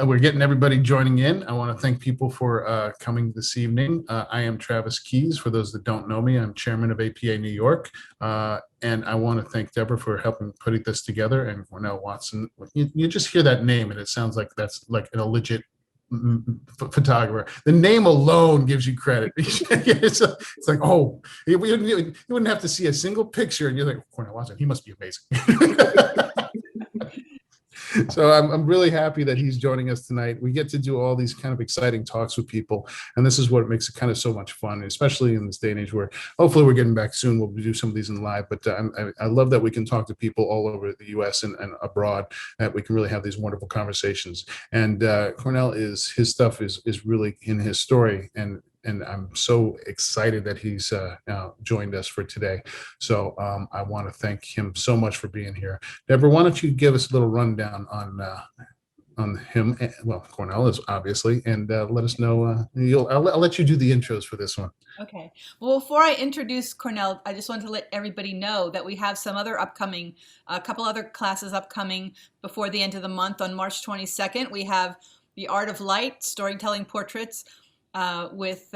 we're getting everybody joining in. I want to thank people for coming this evening. I am Travis Keys. For those that don't know me, I'm chairman of APA New York. And I want to thank Deborah for helping putting this together, and Cornell Watson. You just hear that name and it sounds like that's like a legit photographer. The name alone gives you credit. It's like, oh, you wouldn't have to see a single picture and you're like, Cornell Watson, he must be amazing. So I'm really happy that he's joining us tonight. We get to do all these kind of exciting talks with people, and this is what makes it kind of so much fun, especially in this day and age where hopefully we're getting back soon. We'll do some of these in live, but I love that we can talk to people all over the U.S. and abroad, that we can really have these wonderful conversations. And Cornell, his stuff is really in his story, and I'm so excited that he's joined us for today. So I want to thank him so much for being here. Deborah, why don't you give us a little rundown on him? Well, Cornell is obviously, and let us know. I'll let you do the intros for this one. Okay. Well, before I introduce Cornell, I just want to let everybody know that we have some other upcoming, a couple other classes upcoming before the end of the month. On March 22nd, we have The Art of Light, Storytelling Portraits, with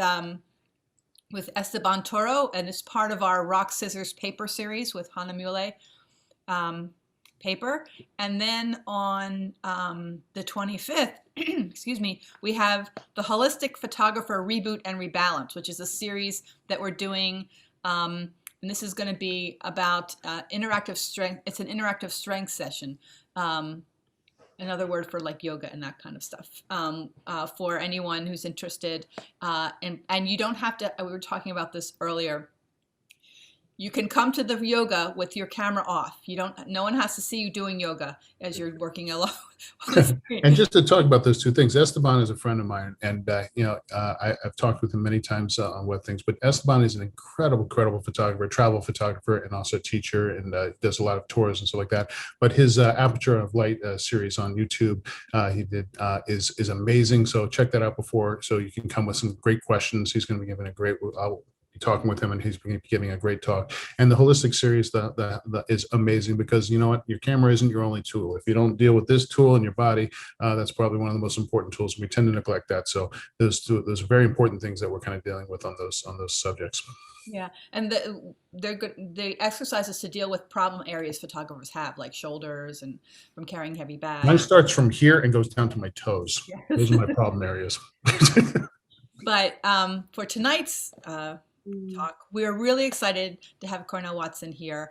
Esteban Toro, and it's part of our Rock, Scissors, Paper series with Hana Mule paper. And then on the 25th, excuse me, we have The Holistic Photographer Reboot and Rebalance, which is a series that we're doing. And this is going to be about interactive strength. It's an interactive strength session. Another word for like yoga and that kind of stuff, for anyone who's interested. And you don't have to, we were talking about this earlier, you can come to the yoga with your camera off. No one has to see you doing yoga as you're working alone. And just to talk about those two things, Esteban is a friend of mine, and I've talked with him many times on web things, but Esteban is an incredible photographer, travel photographer, and also a teacher, and does a lot of tours and stuff like that. But his Aperture of Light series on YouTube, he did is amazing. So check that out before, so you can come with some great questions. He's going to be giving a great, I'll be talking with him, and he's giving a great talk. And the holistic series that is amazing, because you know what, your camera isn't your only tool. If you don't deal with this tool in your body, that's probably one of the most important tools. We tend to neglect that. So those are very important things that we're kind of dealing with on those subjects. Yeah, and they're good. The exercises to deal with problem areas photographers have, like shoulders and from carrying heavy bags. Mine starts from here and goes down to my toes. Yes. Those are my problem areas. But for tonight's talk, we're really excited to have Cornell Watson here.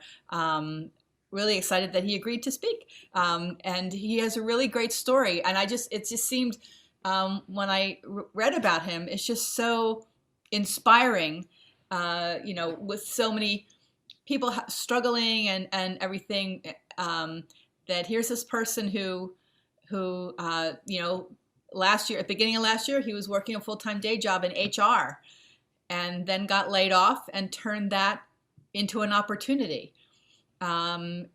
Really excited that he agreed to speak, and he has a really great story. And it just seemed, when I read about him, it's just so inspiring. With so many people struggling and everything, that here's this person who last year, at the beginning of last year, he was working a full-time day job in HR, and then got laid off and turned that into an opportunity. He had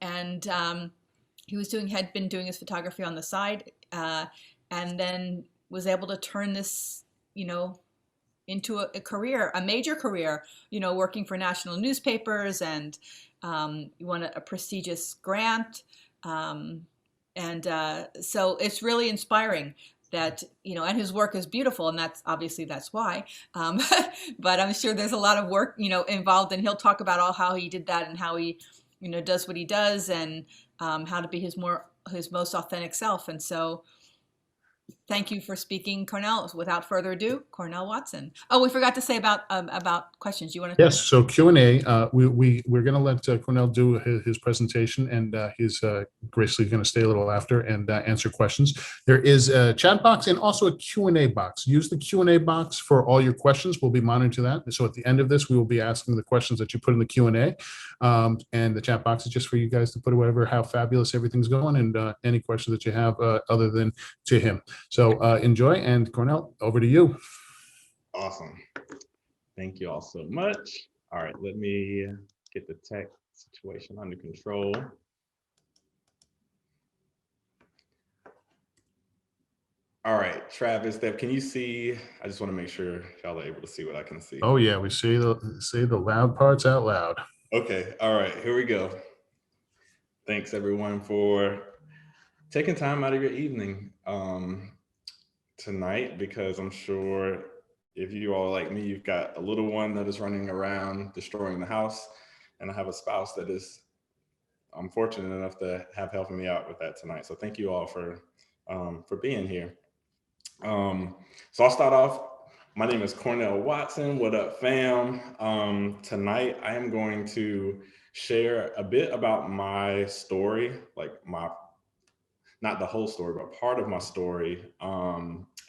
been doing his photography on the side, and then was able to turn this, into a career, a major career, working for national newspapers, and you won a prestigious grant. So it's really inspiring that, and his work is beautiful, and that's why. But I'm sure there's a lot of work, involved, and he'll talk about how he did that and how he, does what he does, and how to be his most authentic self. And so thank you for speaking, Cornell. Without further ado, Cornell Watson. Oh, we forgot to say about questions. You want to? Yes. So Q&A. We're going to let Cornell do his presentation, and he's graciously going to stay a little after and answer questions. There is a chat box and also a Q&A box. Use the Q&A box for all your questions. We'll be monitoring that. So at the end of this, we will be asking the questions that you put in the Q&A, and the chat box is just for you guys to put whatever, how fabulous everything's going, and any questions that you have other than to him. So enjoy, and Cornell, over to you. Awesome. Thank you all so much. All right, let me get the tech situation under control. All right, Travis, Deb, can you see? I just want to make sure y'all are able to see what I can see. Oh yeah, we say the loud parts out loud. Okay, all right, here we go. Thanks everyone for taking time out of your evening. tonight because I'm sure if you all like me, you've got a little one that is running around destroying the house, and I have a spouse that is, I'm fortunate enough to have helping me out with that tonight. So thank you all for being here. So I'll start off. My name is Cornell Watson. What up, fam? Tonight I am going to share a bit about my story, like not the whole story, but part of my story,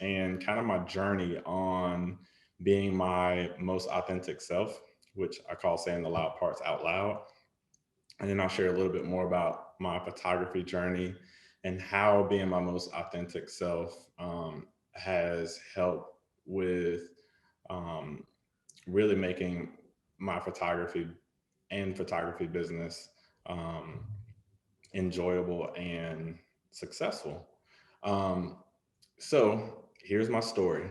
and kind of my journey on being my most authentic self, which I call saying the loud parts out loud. And then I'll share a little bit more about my photography journey and how being my most authentic self has helped with really making my photography and photography business enjoyable and successful. So here's my story.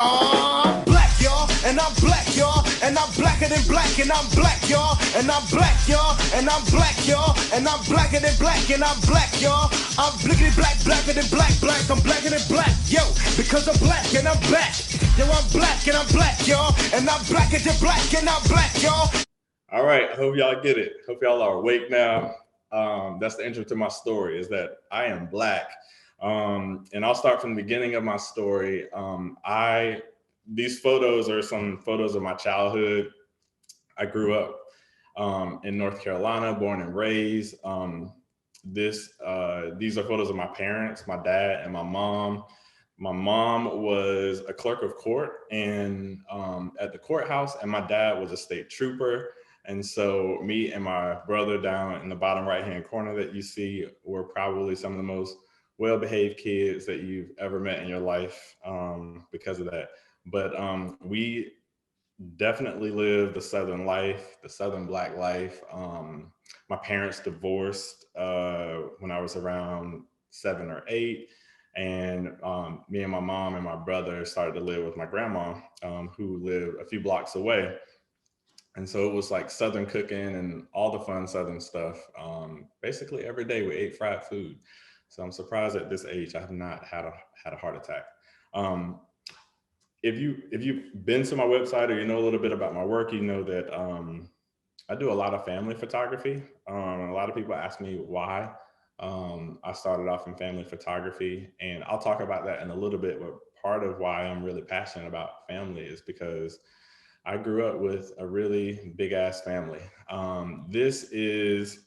I'm black, y'all, and I'm black, y'all, and I'm blacker than black, and I'm black, y'all, and I'm black, y'all, and I'm black, y'all, and I'm blacker than black, and I'm black, y'all. I'm blickety black, blacker than black, black, I'm blacker than black, yo, because I'm black and I'm back. Yo, I'm black and I'm black, y'all, and I'm blacker than black, and I'm black, y'all. All right, I hope y'all get it. Hope y'all are awake now. That's the intro to my story, is that I am black. And I'll start from the beginning of my story. These photos are some photos of my childhood. I grew up in North Carolina, born and raised. These are photos of my parents, my dad and my mom. My mom was a clerk of court at the courthouse, and my dad was a state trooper. And so me and my brother down in the bottom right-hand corner that you see were probably some of the most well-behaved kids that you've ever met in your life because of that. But we definitely lived the Southern life, the Southern Black life. My parents divorced when I was around 7 or 8. And me and my mom and my brother started to live with my grandma, who lived a few blocks away. And so it was like Southern cooking and all the fun Southern stuff. Basically every day we ate fried food. So I'm surprised at this age I have not had a heart attack. If you've been to my website or you know a little bit about my work, you know that I do a lot of family photography. A lot of people ask me why I started off in family photography, and I'll talk about that in a little bit. But part of why I'm really passionate about family is because I grew up with a really big ass family. This is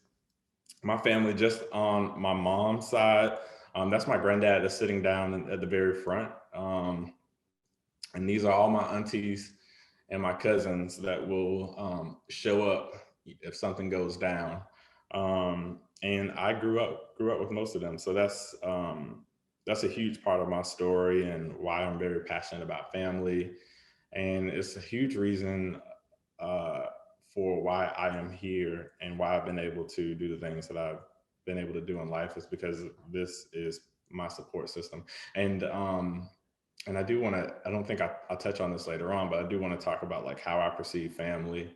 my family just on my mom's side. That's my granddad that's sitting down at the very front. And these are all my aunties and my cousins that will show up if something goes down. And I grew up with most of them. So that's a huge part of my story and why I'm very passionate about family. And it's a huge reason for why I am here and why I've been able to do the things that I've been able to do in life, is because this is my support system. And I do want to, I don't think I'll touch on this later on, but I do want to talk about like how I perceive family,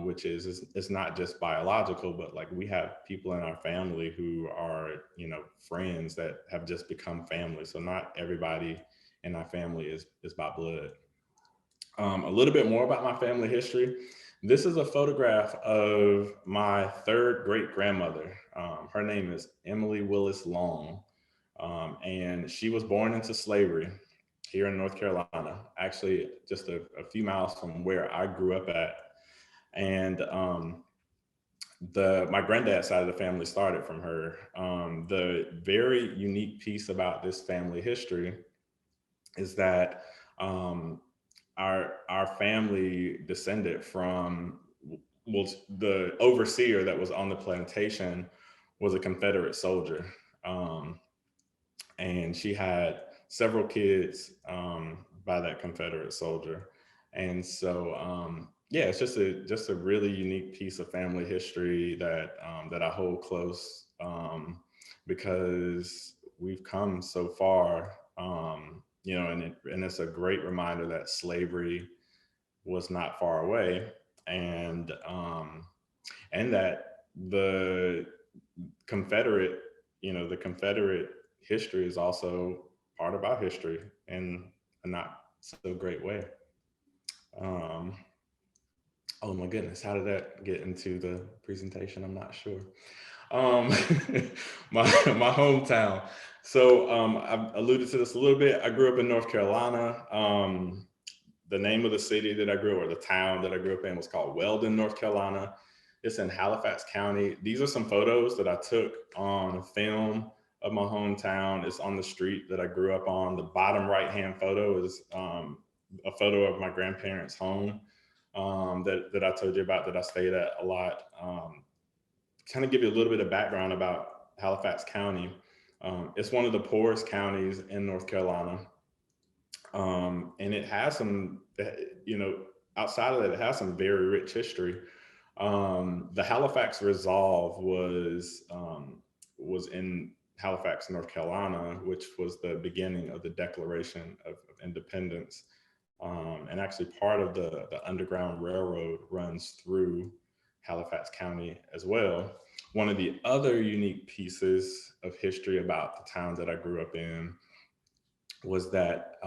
which is it's not just biological, but like we have people in our family who are, you know, friends that have just become family. So not everybody in our family is by blood. A little bit more about my family history. This is a photograph of my third great grandmother. Her name is Emily Willis Long, and she was born into slavery here in North Carolina, actually just a few miles from where I grew up at. And my granddad's side of the family started from her. The very unique piece about this family history is that our family descended from, well, the overseer that was on the plantation was a Confederate soldier. And she had several kids by that Confederate soldier. And so, yeah, it's just a really unique piece of family history that I hold close, because we've come so far, you know, and it's a great reminder that slavery was not far away, and that the Confederate history is also part of our history in a not so great way. Oh my goodness, how did that get into the presentation? I'm not sure. My hometown. So I've alluded to this a little bit. I grew up in North Carolina. The name of the city that I grew up, or the town that I grew up in, was called Weldon, North Carolina. It's in Halifax County. These are some photos that I took on film of my hometown. It's on the street that I grew up on. The bottom right-hand photo is a photo of my grandparents' home that I told you about, that I stayed at a lot. Kind of give you a little bit of background about Halifax County. It's one of the poorest counties in North Carolina. And it has some, outside of that, it has some very rich history. The Halifax Resolve was in Halifax, North Carolina, which was the beginning of the Declaration of Independence. And actually part of the Underground Railroad runs through Halifax County as well. One of the other unique pieces of history about the town that I grew up in was that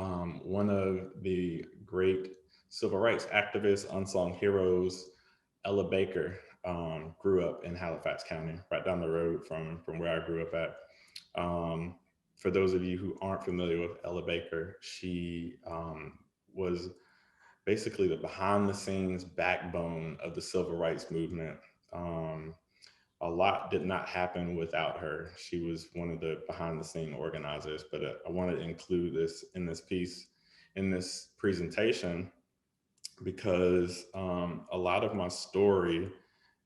one of the great civil rights activists, unsung heroes, Ella Baker, grew up in Halifax County, right down the road from where I grew up at. For those of you who aren't familiar with Ella Baker, she was basically the behind the scenes backbone of the civil rights movement. A lot did not happen without her. She was one of the behind the scene organizers, but I wanted to include this in this piece, in this presentation, because a lot of my story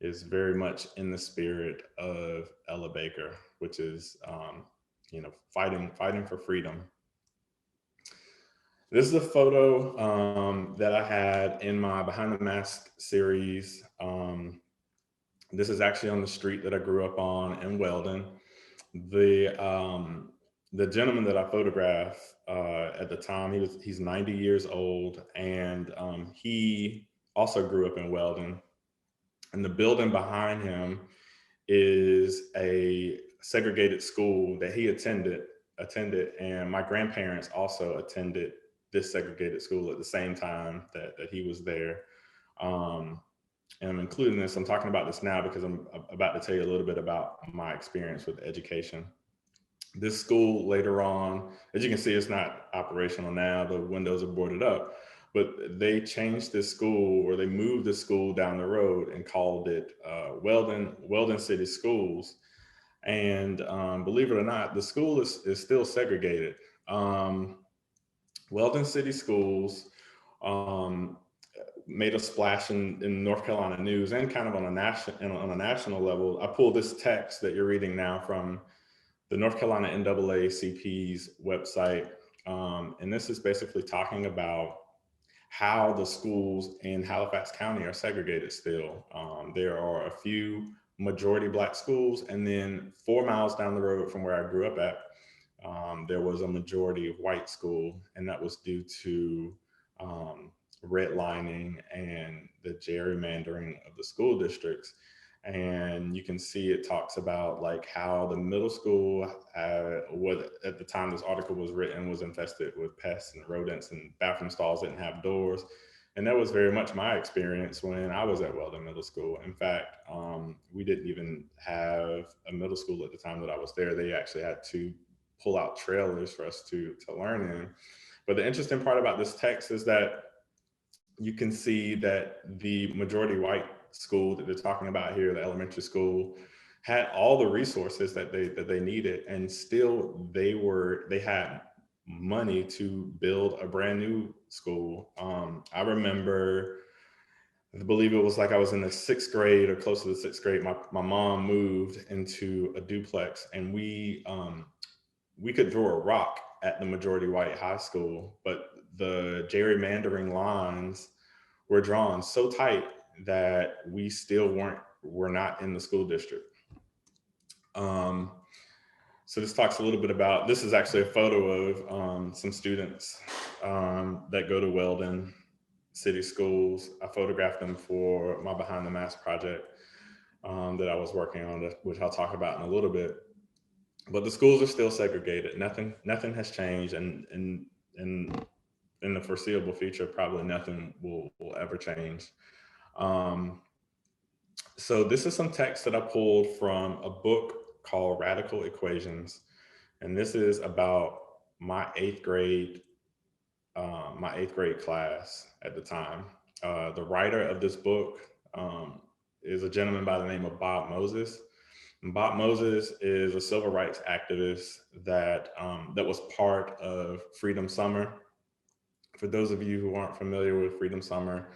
is very much in the spirit of Ella Baker, which is, fighting for freedom. This is a photo that I had in my Behind the Mask series. This is actually on the street that I grew up on in Weldon. The gentleman that I photographed at the time, he's 90 years old, and he also grew up in Weldon. And the building behind him is a segregated school that he attended, and my grandparents also attended this segregated school at the same time that he was there. And I'm including this, I'm talking about this now because I'm about to tell you a little bit about my experience with education. This school later on, as you can see, it's not operational now, the windows are boarded up, but they changed this school, or they moved the school down the road and called it Weldon City Schools. And believe it or not, the school is still segregated. Weldon City Schools made a splash in North Carolina news and kind of on a national level. I pulled this text that you're reading now from the North Carolina NAACP's website. And this is basically talking about how the schools in Halifax County are segregated still. There are a few majority Black schools, and then 4 miles down the road from where I grew up at, there was a majority white school, and that was due to redlining and the gerrymandering of the school districts. And you can see it talks about like how the middle school, what at the time this article was written, was infested with pests and rodents, and bathroom stalls didn't have doors. And that was very much my experience when I was at Weldon Middle School. In fact, we didn't even have a middle school at the time that I was there. They actually had to pull out trailers for us to learn in. But the interesting part about this text is that you can see that the majority white school that they're talking about here, the elementary school, had all the resources that they needed, and still they had money to build a brand new school. I remember, I believe it was like I was in the 6th grade or close to the 6th grade. My mom moved into a duplex, and we could throw a rock at the majority white high school, but the gerrymandering lines were drawn so tight that we still were not in the school district. So this talks a little bit about, this is actually a photo of some students that go to Weldon City Schools. I photographed them for my Behind the Mask project that I was working on, which I'll talk about in a little bit. but the schools are still segregated. Nothing has changed, and in the foreseeable future, probably nothing will ever change. So this is some text that I pulled from a book called Radical Equations, and this is about my eighth grade class at the time. The writer of this book is a gentleman by the name of Bob Moses. And Bob Moses is a civil rights activist that was part of Freedom Summer. For those of you who aren't familiar with Freedom Summer,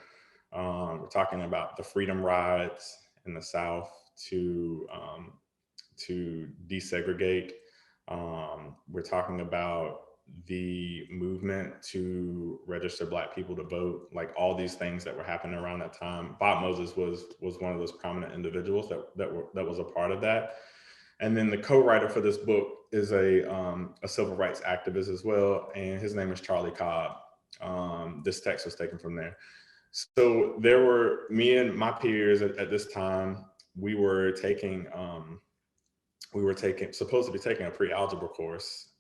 we're talking about the freedom rides in the South to desegregate. We're talking about the movement to register Black people to vote, like all these things that were happening around that time. Bob Moses was one of those prominent individuals that was a part of that. And then the co-writer for this book is a civil rights activist as well, and his name is Charlie Cobb. This text was taken from there. So there were me and my peers at this time. We were supposed to be taking a pre-algebra course,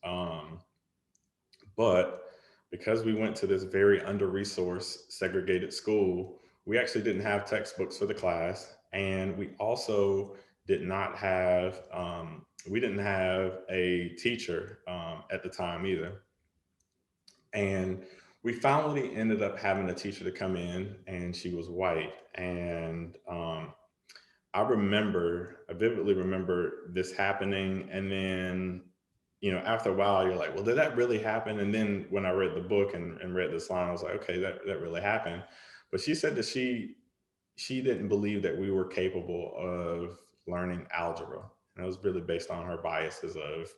but because we went to this very under-resourced, segregated school, we actually didn't have textbooks for the class, and we also did not have a teacher at the time either. And we finally ended up having a teacher to come in, and she was white. And I vividly remember this happening. And then, after a while, you're like, well, did that really happen? And then when I read the book and read this line, I was like, okay, that really happened. But she said that she didn't believe that we were capable of learning algebra. And it was really based on her biases of,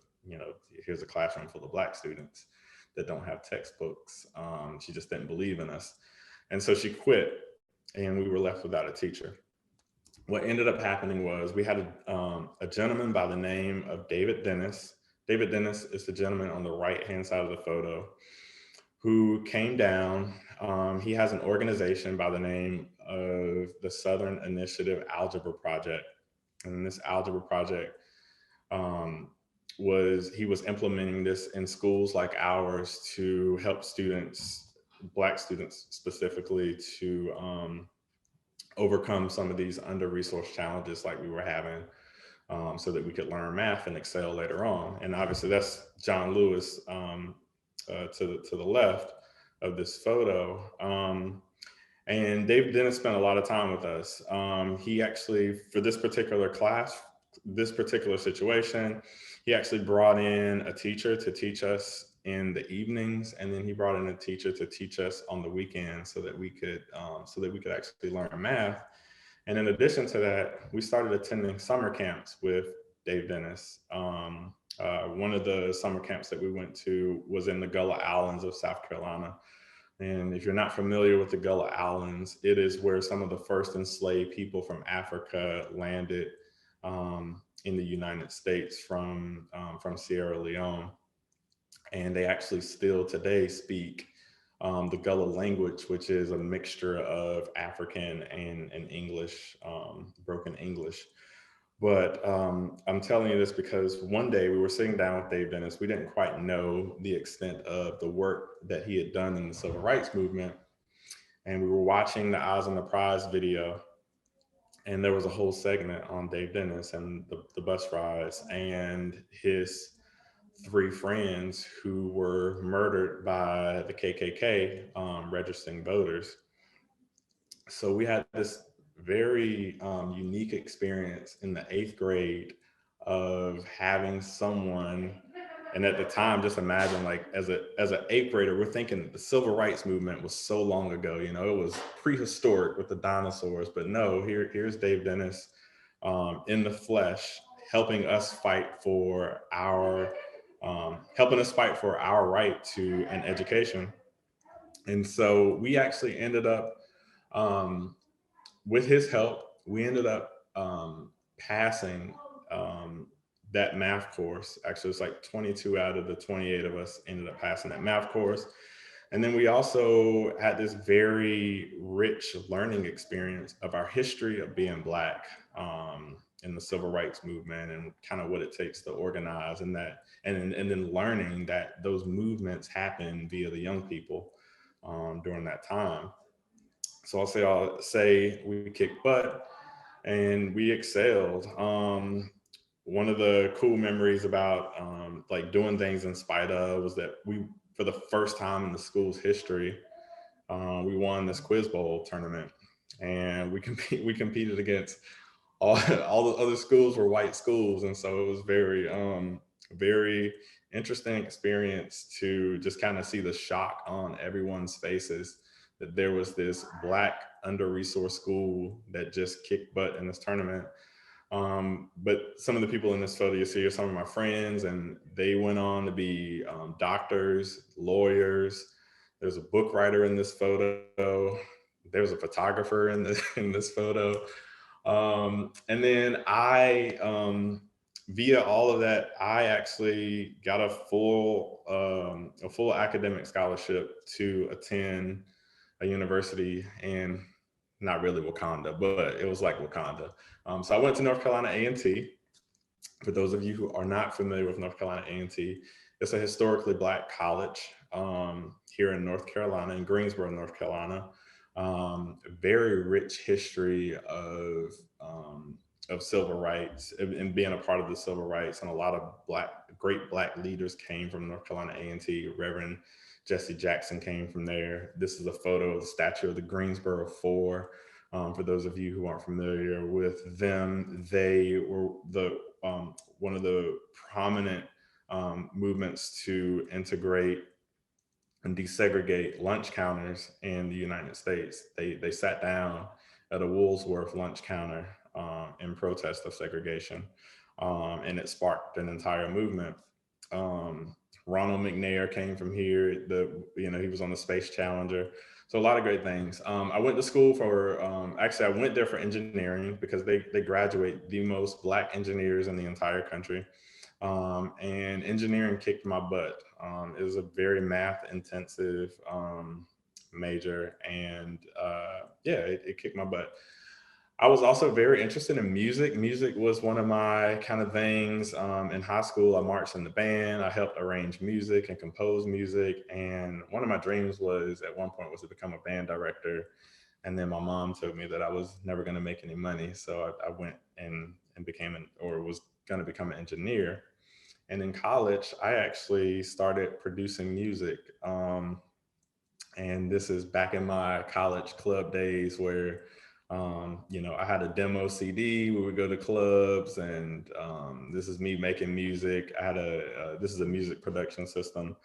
here's a classroom full of Black students that don't have textbooks. She just didn't believe in us. And so she quit, and we were left without a teacher. What ended up happening was we had a gentleman by the name of David Dennis. David Dennis is the gentleman on the right-hand side of the photo who came down. He has an organization by the name of the Southern Initiative Algebra Project. And this algebra project he was implementing this in schools like ours to help students, Black students specifically, to overcome some of these under-resourced challenges like we were having, so that we could learn math and excel later on. And obviously that's John Lewis to the left of this photo. And Dave Dennis spent a lot of time with us. He actually, for this particular class, this particular situation, he actually brought in a teacher to teach us in the evenings, and then he brought in a teacher to teach us on the weekends so that we could actually learn math. And in addition to that, we started attending summer camps with Dave Dennis. One of the summer camps that we went to was in the Gullah Islands of South Carolina. And if you're not familiar with the Gullah Islands, it is where some of the first enslaved people from Africa landed in the United States from Sierra Leone. And they actually still today speak the Gullah language, which is a mixture of African and English, broken English. But I'm telling you this because one day we were sitting down with Dave Dennis. We didn't quite know the extent of the work that he had done in the civil rights movement. And we were watching the Eyes on the Prize video. And there was a whole segment on Dave Dennis and the bus rides and his 3 friends who were murdered by the KKK registering voters. So we had this very unique experience in the 8th grade of having someone, and at the time, just imagine, like, as an 8th grader, we're thinking the civil rights movement was so long ago, it was prehistoric with the dinosaurs, but no, here's Dave Dennis in the flesh, helping us fight for our right to an education. And so we actually ended up, with his help, we ended up passing that math course. Actually, it's like 22 out of the 28 of us ended up passing that math course. And then we also had this very rich learning experience of our history of being Black. in the civil rights movement and kind of what it takes to organize, and then learning that those movements happen via the young people during that time. So I'll say we kicked butt and we excelled. One of the cool memories about like doing things in spite of was that we, for the first time in the school's history, we won this quiz bowl tournament, and we competed against all the other schools were white schools, and so it was very interesting experience to just kind of see the shock on everyone's faces that there was this Black under-resourced school that just kicked butt in this tournament. But some of the people in this photo you see are some of my friends, and they went on to be doctors, lawyers. There's a book writer in this photo. There's a photographer in this photo. And then via all of that, I actually got a full academic scholarship to attend a university in, not really Wakanda, but it was like Wakanda. So I went to North Carolina A&T. For those of you who are not familiar with North Carolina A&T, it's a historically Black college here in North Carolina, in Greensboro, North Carolina. Very rich history of civil rights and being a part of the civil rights, and a lot of great Black leaders came from North Carolina A&T. Reverend Jesse Jackson came from there. This is a photo of the statue of the Greensboro Four. For those of you who aren't familiar with them, they were one of the prominent movements to integrate and desegregate lunch counters in the United States. They sat down at a Woolworth lunch counter in protest of segregation, and it sparked an entire movement. Ronald McNair came from here. He was on the Space Challenger. So a lot of great things. I went to school for, actually I went there for engineering because they graduate the most Black engineers in the entire country. And engineering kicked my butt. It was a very math intensive major, and it kicked my butt. I was also very interested in music. Music was one of my kind of things. In high school, I marched in the band. I helped arrange music and compose music. And one of my dreams at one point was to become a band director. And then my mom told me that I was never going to make any money. So I went and was going to become an engineer. And in college, I actually started producing music. And this is back in my college club days where I had a demo CD. We would go to clubs, and this is me making music. I had this is a music production system,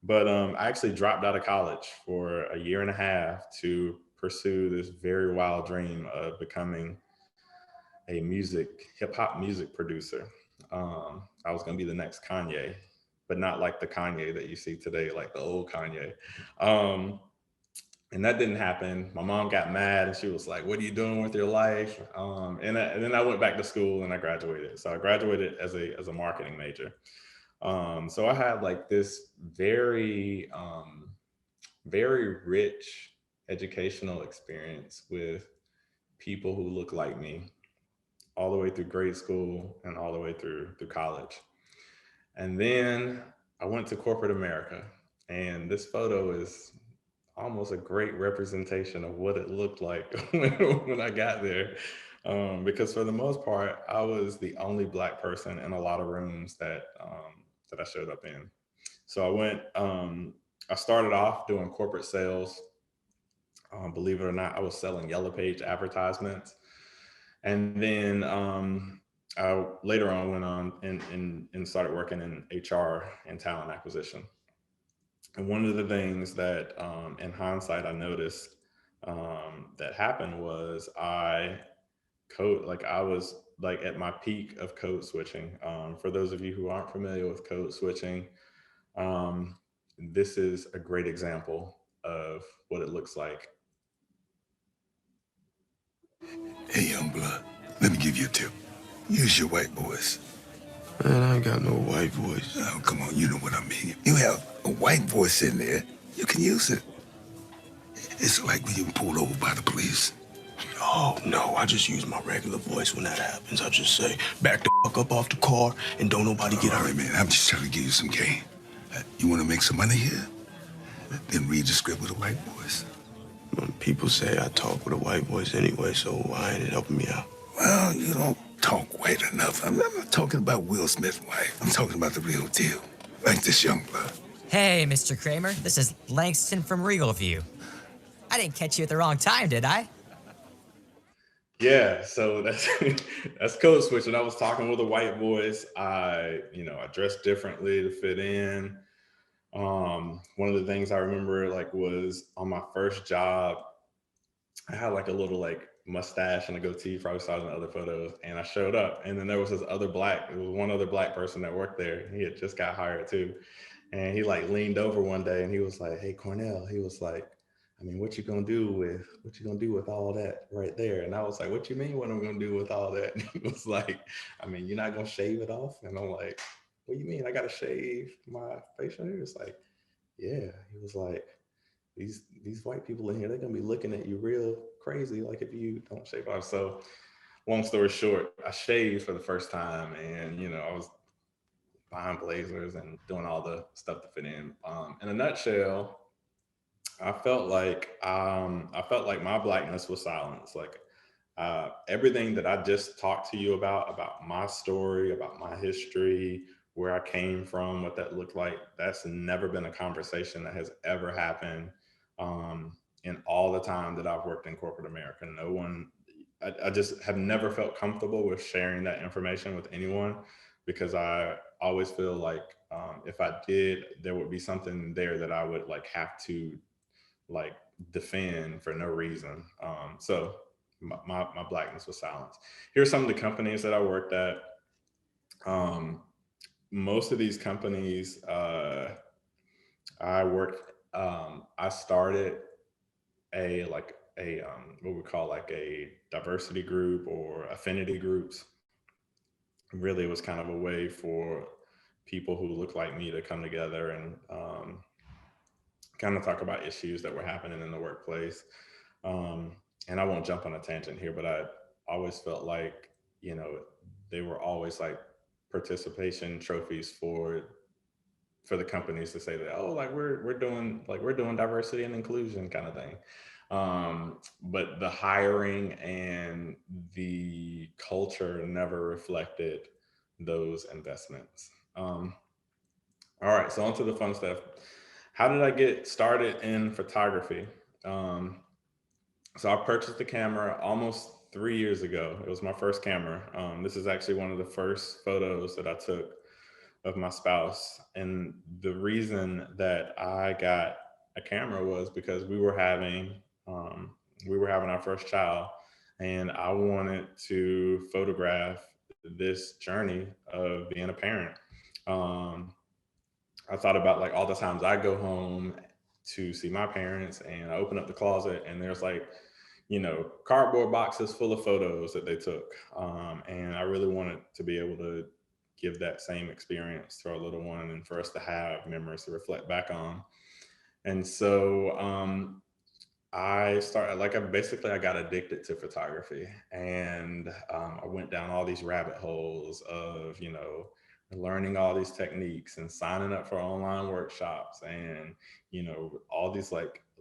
but I actually dropped out of college for a year and a half to pursue this very wild dream of becoming a hip hop music producer. I was gonna be the next Kanye, but not like the Kanye that you see today, like the old Kanye. And that didn't happen. My mom got mad and she was like, "What are you doing with your life?" And then I went back to school and I graduated. So I graduated as a marketing major. So I had like this very, very rich educational experience with people who look like me, all the way through grade school and all the way through college. And then I went to corporate America, and this photo is almost a great representation of what it looked like when I got there. Because for the most part, I was the only Black person in a lot of rooms that I showed up in. So I started off doing corporate sales. Believe it or not, I was selling Yellow Page advertisements. And then I later on went on and started working in HR and talent acquisition. And one of the things that in hindsight I noticed that happened was I was like at my peak of code switching. For those of you who aren't familiar with code switching, this is a great example of what it looks like. Hey, young blood, let me give you a tip. Use your white voice. Man, I ain't got no white voice. Oh, come on, you know what I mean. You have a white voice in there, you can use it. It's like when you pulled over by the police. Oh, no, I just use my regular voice when that happens. I just say, back the fuck up off the car and don't nobody get hurt. All right, man, I'm just trying to give you some game. You want to make some money here? Then read the script with a white voice. People say I talk with a white voice anyway, so why ain't it helping me out? Well, you don't talk white enough. I'm not talking about Will Smith's wife. I'm talking about the real deal, like this young blood. Hey, Mr. Kramer, this is Langston from Regal View. I didn't catch you at the wrong time, did I? Yeah, so that's code switching. I was talking with a white voice. I dressed differently to fit in. One of the things I remember was on my first job, I had a little mustache and a goatee, probably saw it in the other photos, and I showed up, and then there was one other black person that worked there. He had just got hired too. And he leaned over one day and he was like, "Hey, Cornell," he was like, "I mean, what you gonna do with all that right there?" And I was like, "What you mean what I'm gonna do with all that?" And he was like, "I mean, you're not gonna shave it off?" And I'm like, "What do you mean I gotta shave my facial hair?" It's like, "Yeah." He was like, these white people in here, they're gonna be looking at you real crazy, if you don't shave off. So long story short, I shaved for the first time, and I was buying blazers and doing all the stuff to fit in. In a nutshell, I felt like my blackness was silenced. Everything that I just talked to you about my story, about my history, where I came from, what that looked like, that's never been a conversation that has ever happened in all the time that I've worked in corporate America. No one, I just have never felt comfortable with sharing that information with anyone, because I always feel like if I did, there would be something there that I would have to defend for no reason. So my blackness was silenced. Here's some of the companies that I worked at. Most of these companies I started what we call a diversity group or affinity groups. Really, it was kind of a way for people who look like me to come together and kind of talk about issues that were happening in the workplace. And I won't jump on a tangent here, but I always felt like, they were always participation trophies for the companies to say that, oh, we're doing diversity and inclusion kind of thing. But the hiring and the culture never reflected those investments. All right, so on to the fun stuff. How did I get started in photography? So I purchased the camera almost 3 years ago. It was my first camera. This is actually one of the first photos that I took of my spouse. And the reason that I got a camera was because we were having our first child, and I wanted to photograph this journey of being a parent. I thought about all the times I go home to see my parents, and I open up the closet and there's cardboard boxes full of photos that they took. And I really wanted to be able to give that same experience to our little one and for us to have memories to reflect back on. And so I started, I got addicted to photography, and I went down all these rabbit holes of, learning all these techniques and signing up for online workshops and, all these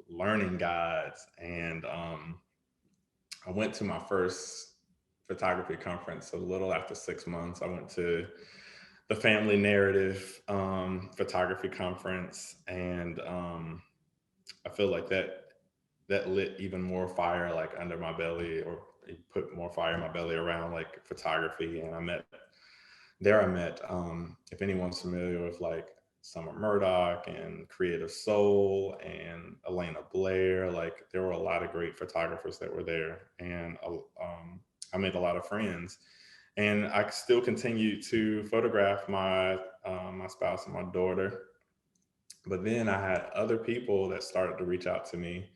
learning guides. And I went to my first photography conference a little after 6 months. I went to the Family Narrative photography conference, and I feel like that lit even more fire under my belly, or it put more fire in my belly around photography. And I met if anyone's familiar with Summer Murdoch and Creative Soul and Elena Blair, there were a lot of great photographers that were there, and I made a lot of friends. And I still continue to photograph my spouse and my daughter. But then I had other people that started to reach out to me,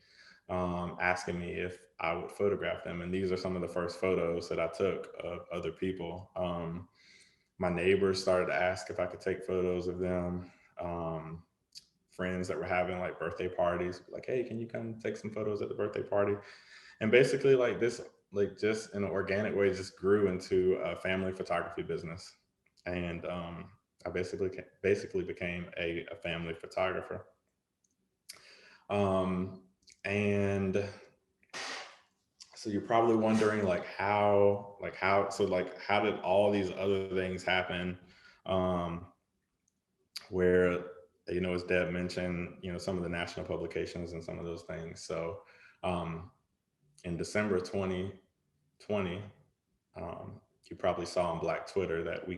asking me if I would photograph them. And these are some of the first photos that I took of other people. My neighbors started to ask if I could take photos of them. Friends that were having birthday parties, hey, can you come take some photos at the birthday party? And basically like this, like just in an organic way, just grew into a family photography business. And I basically became a family photographer. And so you're probably wondering how did all these other things happen? Where, as Deb mentioned, some of the national publications and some of those things. So in December 2020, you probably saw on Black Twitter that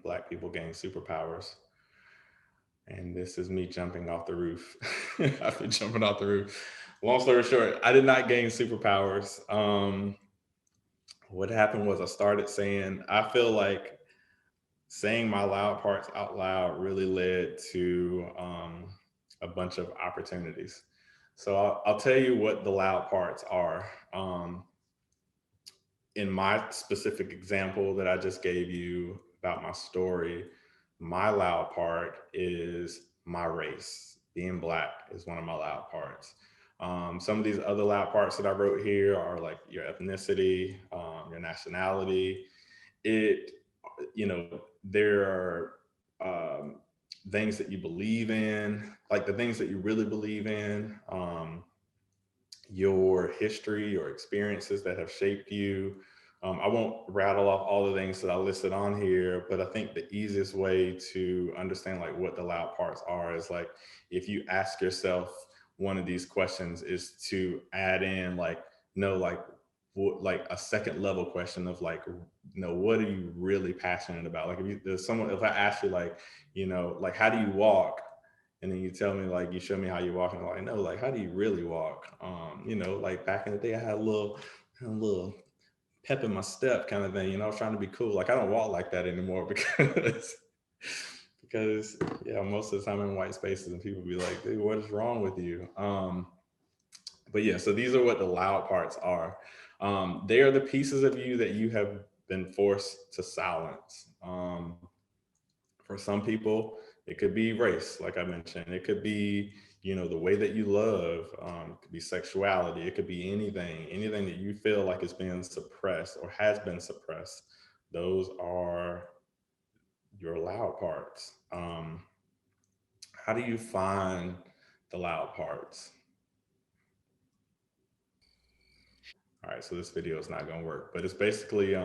Black people gain superpowers. And this is me jumping off the roof. I've been jumping off the roof. Long story short, I did not gain superpowers. What happened was I feel like saying my loud parts out loud really led to a bunch of opportunities. So I'll tell you what the loud parts are. In my specific example that I just gave you about my story, my loud part is my race. Being Black is one of my loud parts. Some of these other loud parts that I wrote here are like your ethnicity, your nationality. There are things that you believe in, like the things that you really believe in, your history, your experiences that have shaped you. I won't rattle off all the things that I listed on here, but I think the easiest way to understand like what the loud parts are is like, if you ask yourself one of these questions, is to add in like a second level question of like, what are you really passionate about? Like if I ask you like how do you walk? And then you tell me like, you show me how you walk, and I'm like, no, like, how do you really walk? Like back in the day, I had a little pep in my step kind of thing. I was trying to be cool. Like I don't walk like that anymore because most of the time I'm in white spaces and people be like, dude, what is wrong with you? But yeah, so these are what the loud parts are. They are the pieces of you that you have been forced to silence. For some people, it could be race, like I mentioned. It could be, the way that you love. It could be sexuality. It could be anything that you feel like is being suppressed or has been suppressed. Those are your loud parts. How do you find the loud parts? All right, so this video is not gonna work, but it's basically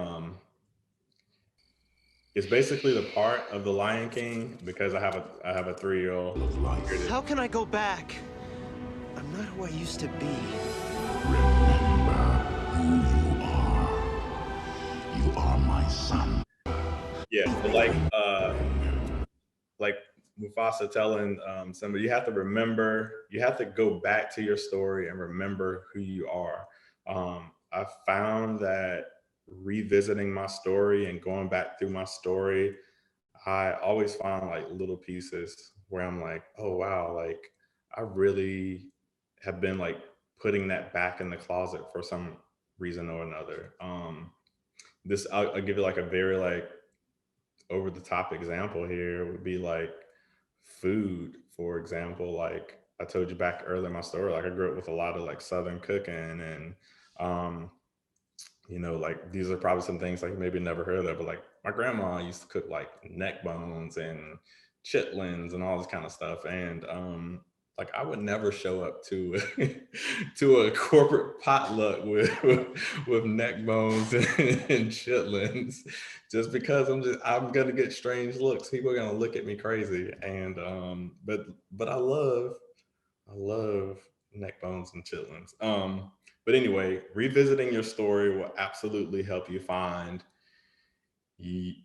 the part of the Lion King, because I have a 3-year-old. How can I go back? I'm not who I used to be. Remember who you are. You are my son. Yeah, but like Mufasa telling somebody, you have to go back to your story and remember who you are. I found that revisiting my story and going back through my story, I always find like little pieces where I'm like, oh wow, like I really have been like putting that back in the closet for some reason or another. I'll give you like a very like over the top example here would be like food, for example. Like I told you back earlier in my story, like I grew up with a lot of like Southern cooking, and like these are probably some things like you maybe never heard of, but like my grandma used to cook like neck bones and chitlins and all this kind of stuff. And like I would never show up to to a corporate potluck with neck bones and chitlins, just because I'm gonna get strange looks. People are gonna look at me crazy. And but I love neck bones and chitlins. But anyway, revisiting your story will absolutely help you find.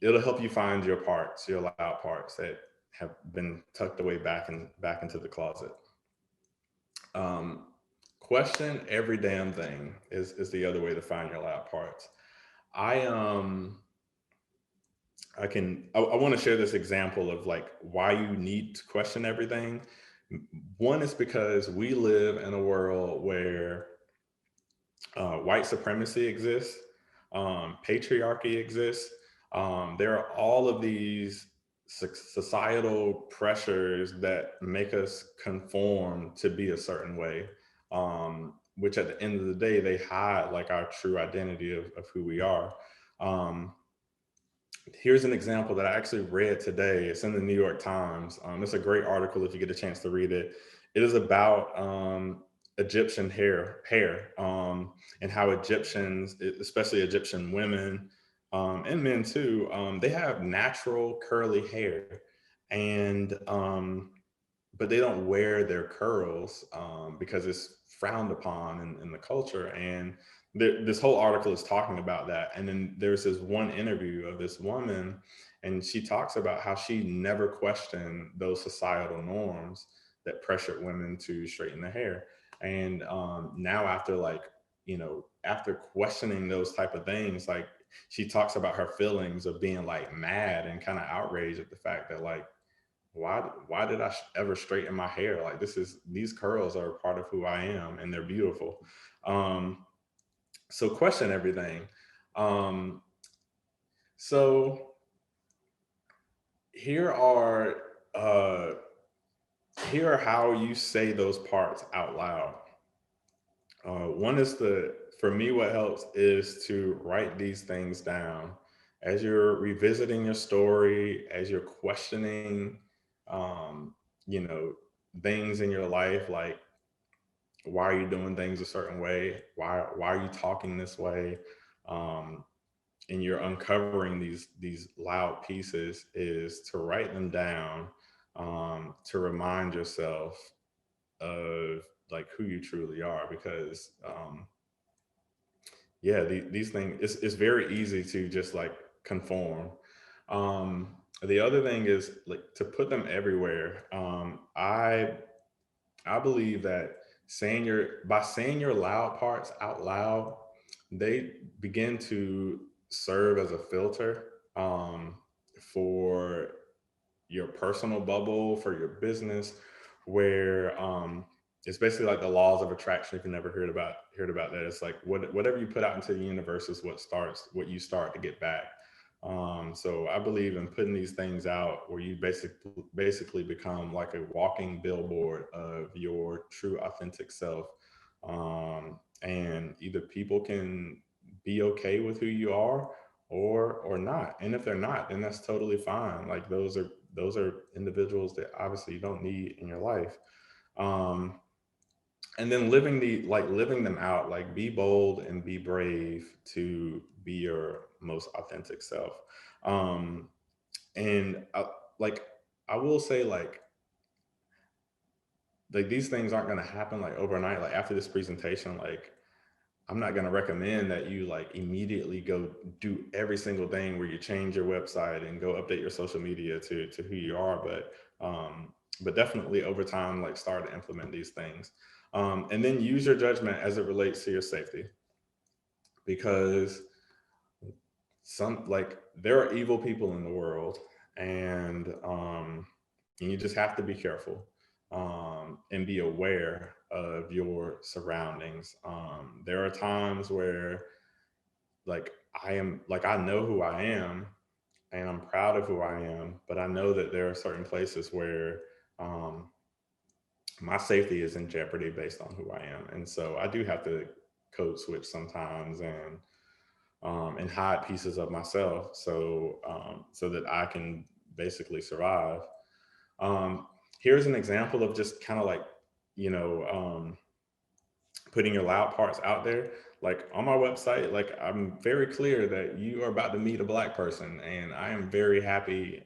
It'll help you find your parts, your loud parts that have been tucked away back into the closet. Question every damn thing is the other way to find your loud parts. I want to share this example of like why you need to question everything. One is because we live in a world where white supremacy exists, patriarchy exists. There are all of these societal pressures that make us conform to be a certain way. which at the end of the day, they hide like our true identity of who we are. Here's an example that I actually read today. It's in the New York Times. It's a great article if you get a chance to read it. It is about Egyptian hair, and how Egyptians, especially Egyptian women and men too, they have natural curly hair, and but they don't wear their curls because it's frowned upon in the culture. And this whole article is talking about that. And then there's this one interview of this woman, and she talks about how she never questioned those societal norms that pressured women to straighten their hair. And now after after questioning those type of things, like she talks about her feelings of being like mad and kind of outraged at the fact that like, why did I ever straighten my hair? Like these curls are a part of who I am, and they're beautiful. So question everything. So here are how you say those parts out loud. One is for me, what helps is to write these things down as you're revisiting your story, as you're questioning, things in your life, like, why are you doing things a certain way? Why are you talking this way? And you're uncovering these loud pieces, is to write them down, to remind yourself of like who you truly are. Because these things, it's very easy to just like conform. The other thing is like to put them everywhere. I believe that saying your loud parts out loud, they begin to serve as a filter for your personal bubble, for your business, where it's basically like the laws of attraction. If you never heard about that, it's like whatever you put out into the universe is what you start to get back. So I believe in putting these things out where you basically become like a walking billboard of your true authentic self. And either people can be okay with who you are or not. And if they're not, then that's totally fine. Like those are individuals that obviously you don't need in your life. And then living them out, like be bold and be brave to be your most authentic self. And I will say like these things aren't going to happen like overnight. Like after this presentation, like I'm not going to recommend that you like immediately go do every single thing where you change your website and go update your social media to who you are. But definitely over time, like start to implement these things. And then use your judgment as it relates to your safety, because there are evil people in the world, and you just have to be careful and be aware of your surroundings. There are times where I know who I am and I'm proud of who I am, but I know that there are certain places where my safety is in jeopardy based on who I am. And so I do have to code switch sometimes and hide pieces of myself so that I can basically survive. Here's an example of just kind of like, putting your loud parts out there. Like on my website, like I'm very clear that you are about to meet a Black person, and I am very happy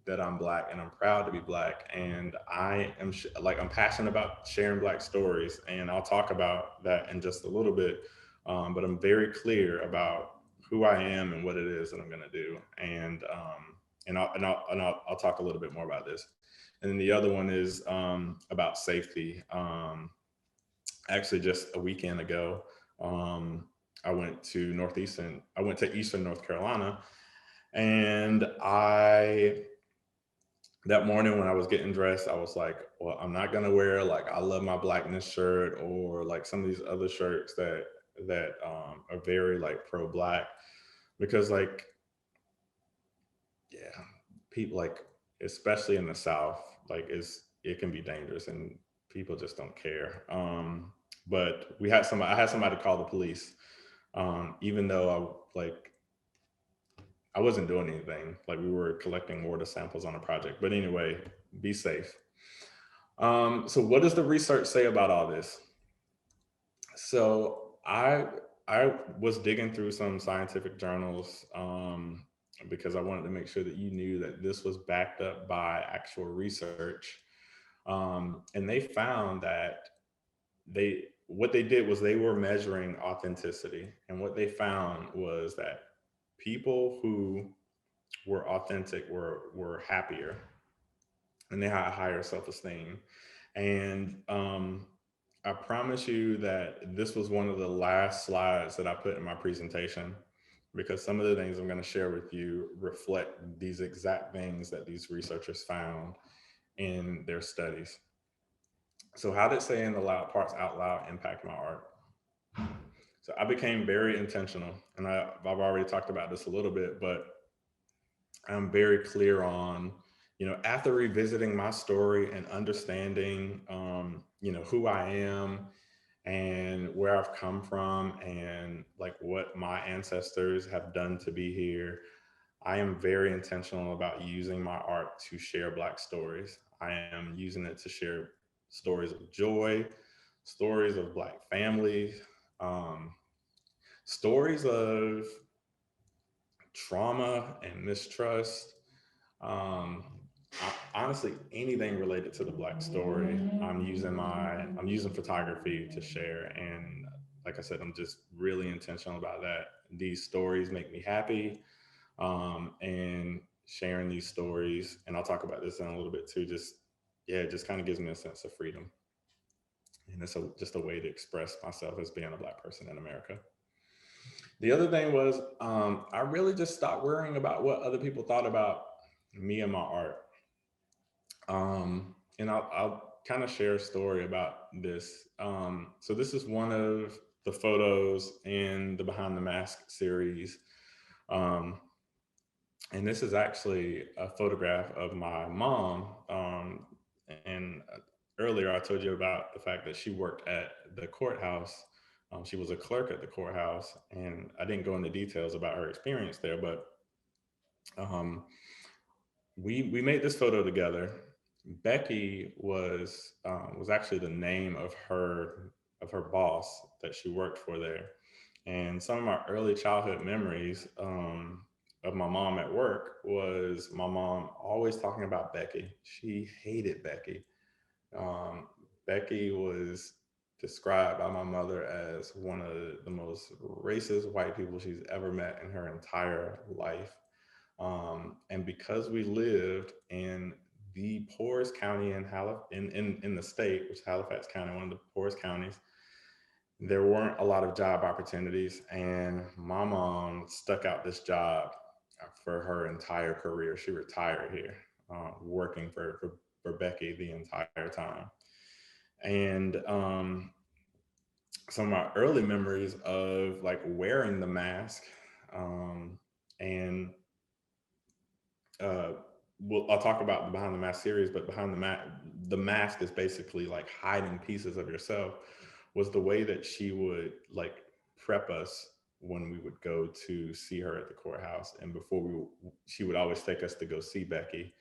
that I'm Black, and I'm proud to be Black, and I am I'm passionate about sharing Black stories, and I'll talk about that in just a little bit. But I'm very clear about who I am and what it is that I'm going to do, and I'll talk a little bit more about this. And then the other one is about safety. Actually, just a weekend ago, I went to Eastern North Carolina, and that morning when I was getting dressed, I was like, well, I'm not gonna wear like I love my Blackness shirt or like some of these other shirts that are very like pro-Black, because people especially in the South, it can be dangerous and people just don't care. But I had somebody call the police, even though I wasn't doing anything. Like, we were collecting water samples on a project. But anyway, be safe. So what does the research say about all this? So I was digging through some scientific journals, because I wanted to make sure that you knew that this was backed up by actual research. And they found that what they did was they were measuring authenticity. And what they found was that people who were authentic were happier, and they had higher self-esteem. And I promise you that this was one of the last slides that I put in my presentation, because some of the things I'm going to share with you reflect these exact things that these researchers found in their studies. So how did saying the loud parts out loud impact my art? So I became very intentional, and I've already talked about this a little bit, but I'm very clear on, after revisiting my story and understanding, who I am and where I've come from, and like what my ancestors have done to be here, I am very intentional about using my art to share Black stories. I am using it to share stories of joy, stories of Black families, stories of trauma and mistrust. Honestly, anything related to the Black story, I'm using photography to share. And like I said, I'm just really intentional about that. These stories make me happy, and sharing these stories, and I'll talk about this in a little bit too, it just kind of gives me a sense of freedom. And it's just a way to express myself as being a Black person in America. The other thing was, I really just stopped worrying about what other people thought about me and my art. And I'll kind of share a story about this. So this is one of the photos in the Behind the Mask series. And this is actually a photograph of my mom. And earlier I told you about the fact that she worked at the courthouse. She was a clerk at the courthouse, and I didn't go into details about her experience there, but we made this photo together. Becky was actually the name of her boss that she worked for there. And some of my early childhood memories of my mom at work was my mom always talking about Becky. She hated Becky. Becky was described by my mother as one of the most racist white people she's ever met in her entire life. And because we lived in the poorest county in the state, which is Halifax County, one of the poorest counties, there weren't a lot of job opportunities. And my mom stuck out this job for her entire career. She retired here, working for Becky the entire time. And some of my early memories of like wearing the mask, and I'll talk about the Behind the Mask series, but the mask is basically like hiding pieces of yourself, was the way that she would like prep us when we would go to see her at the courthouse. And she would always take us to go see Becky,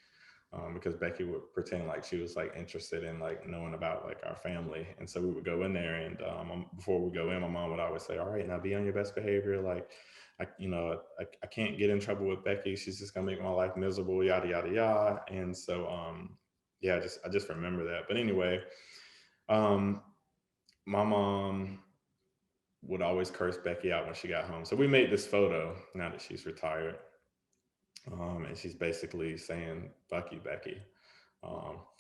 because Becky would pretend like she was like interested in like knowing about like our family. And so we would go in there, and before we go in, my mom would always say, "All right, now be on your best behavior. Like, I can't get in trouble with Becky. She's just gonna make my life miserable, yada, yada, yada." And so, I just remember that. But anyway, my mom would always curse Becky out when she got home. So we made this photo now that she's retired. And she's basically saying, "Fuck you, Becky,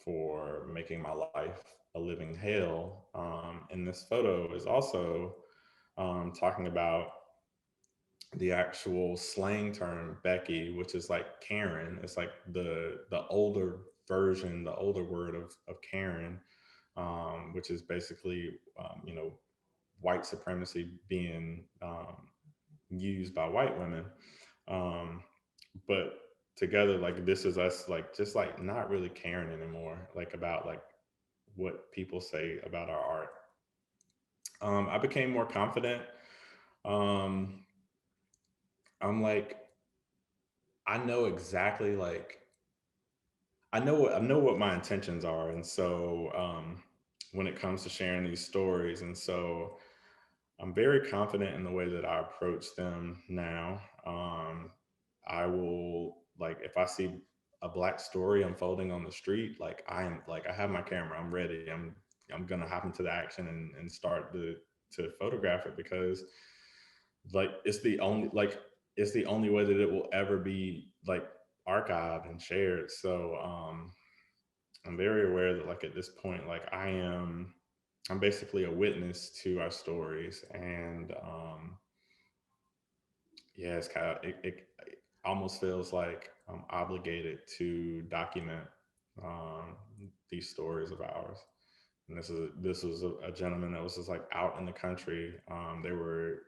for making my life a living hell." And this photo is also talking about the actual slang term Becky, which is like Karen. It's like the older version, the older word of Karen, which is basically, white supremacy being used by white women. But together, like, this is us, like, just like not really caring anymore, like about like what people say about our art. I became more confident. Um, I'm like, I know exactly like I know what my intentions are, and so when it comes to sharing these stories, and so I'm very confident in the way that I approach them now. I will like if I see a Black story unfolding on the street, like I have my camera, I'm ready. I'm gonna hop into the action and start to photograph it because like it's the only way that it will ever be like archived and shared. So I'm very aware that like at this point, like I'm basically a witness to our stories, and yeah, it's kind of it almost feels like I'm obligated to document um, these stories of ours. And this was a gentleman that was just like out in the country. They were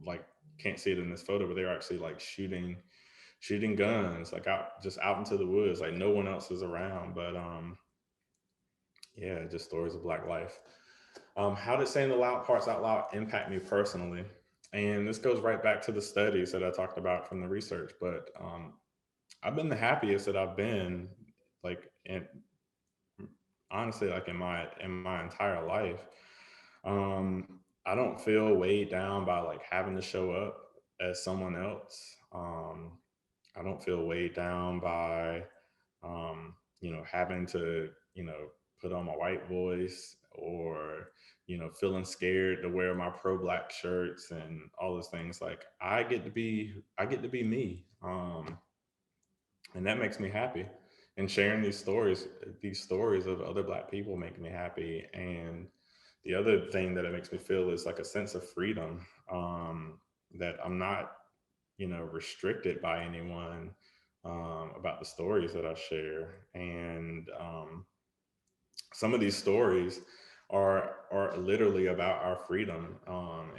like can't see it in this photo, but they were actually like shooting guns like out into the woods, like no one else is around. But yeah, just stories of Black life. How did saying the loud parts out loud impact me personally? And this goes right back to the studies that I talked about from the research. But I've been the happiest that I've been, like, in honestly, like in my entire life. I don't feel weighed down by like having to show up as someone else. I don't feel weighed down by, having to, put on my white voice or, feeling scared to wear my pro-Black shirts and all those things. Like I get to be me. And that makes me happy. And sharing these stories of other Black people make me happy. And the other thing that it makes me feel is like a sense of freedom, that I'm not, restricted by anyone about the stories that I share. And some of these stories are literally about our freedom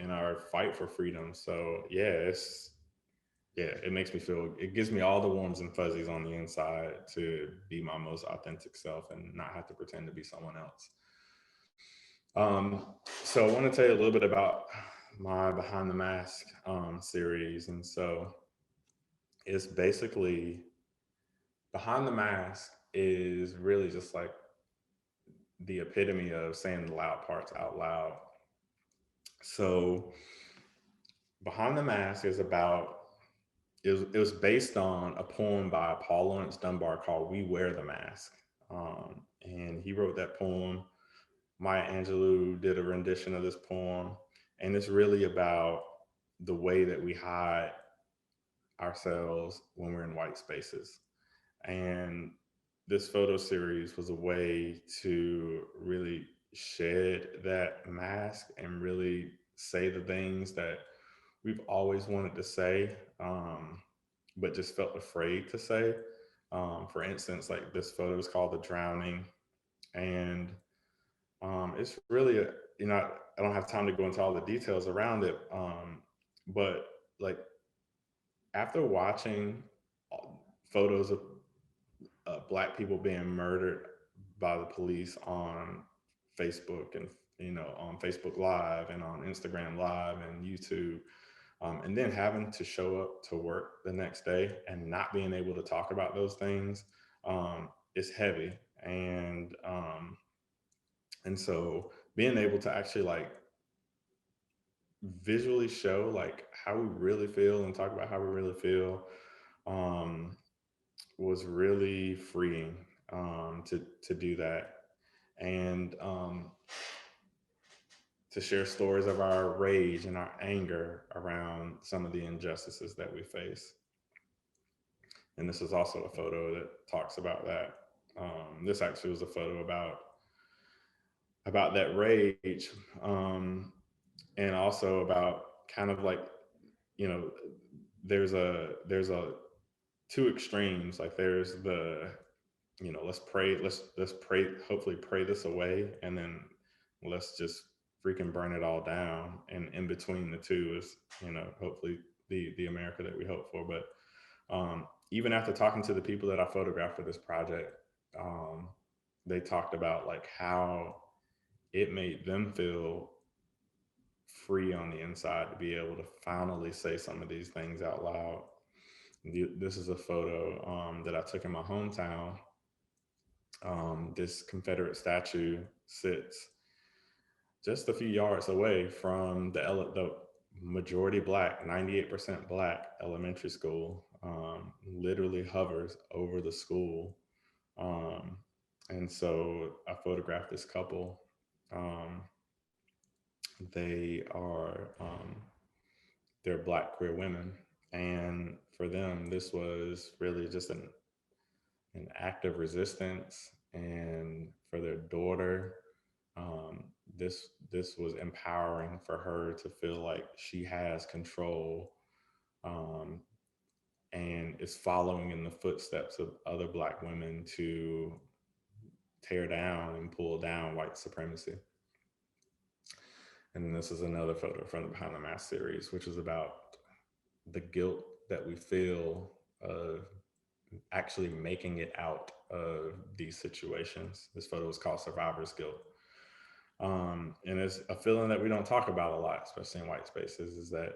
and our fight for freedom. So it makes me feel, it gives me all the warms and fuzzies on the inside to be my most authentic self and not have to pretend to be someone else. So I want to tell you a little bit about my Behind the Mask series. And so it's basically Behind the Mask is really just like the epitome of saying the loud parts out loud. So Behind the Mask it was based on a poem by Paul Laurence Dunbar called "We Wear the Mask," and he wrote that poem. Maya Angelou did a rendition of this poem, and it's really about the way that we hide ourselves when we're in white spaces. And this photo series was a way to really shed that mask and really say the things that we've always wanted to say, but just felt afraid to say. For instance, like this photo is called "The Drowning," and it's really I don't have time to go into all the details around it, but like after watching photos of Black people being murdered by the police on Facebook and on Facebook Live and on Instagram Live and YouTube, and then having to show up to work the next day and not being able to talk about those things is heavy. And so being able to actually like visually show like how we really feel and talk about how we really feel um, was really freeing to do that. And to share stories of our rage and our anger around some of the injustices that we face. And this is also a photo that talks about that. This actually was a photo about that rage, and also about kind of like, you know, there's a two extremes. Like there's the, let's pray, hopefully pray this away, and then let's just freaking burn it all down. And in between the two is, hopefully the America that we hope for. But even after talking to the people that I photographed for this project, they talked about like how it made them feel free on the inside to be able to finally say some of these things out loud. This is a photo that I took in my hometown. This Confederate statue sits just a few yards away from the majority Black, 98% Black elementary school. Literally hovers over the school. And so I photographed this couple. They're Black queer women. And for them, this was really just an act of resistance. And for their daughter, this was empowering for her to feel like she has control, and is following in the footsteps of other Black women to tear down and pull down white supremacy. And this is another photo from the Behind the Mask series, which is about the guilt that we feel of actually making it out of these situations. This photo is called Survivor's Guilt. And it's a feeling that we don't talk about a lot, especially in white spaces, is that,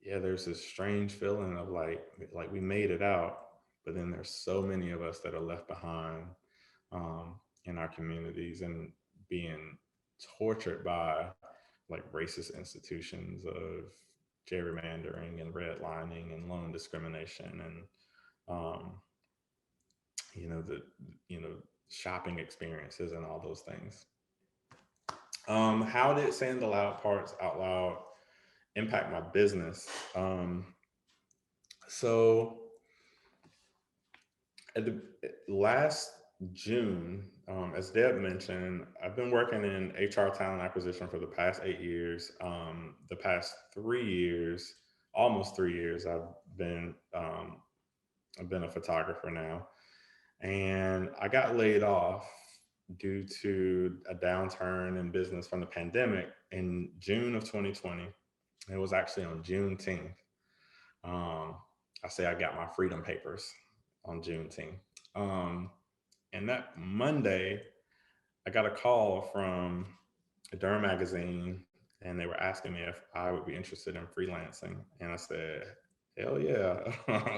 yeah, there's this strange feeling of like we made it out, but then there's so many of us that are left behind in our communities and being tortured by like racist institutions of gerrymandering and redlining and loan discrimination and shopping experiences and all those things. How did saying the loud parts out loud impact my business? So at the last June, as Deb mentioned, I've been working in HR talent acquisition for the past 8 years. The past 3 years, almost 3 years, I've been a photographer now. And I got laid off due to a downturn in business from the pandemic in June of 2020. It was actually on Juneteenth. I say I got my freedom papers on Juneteenth. And that Monday, I got a call from Durham magazine, and they were asking me if I would be interested in freelancing. And I said, hell yeah,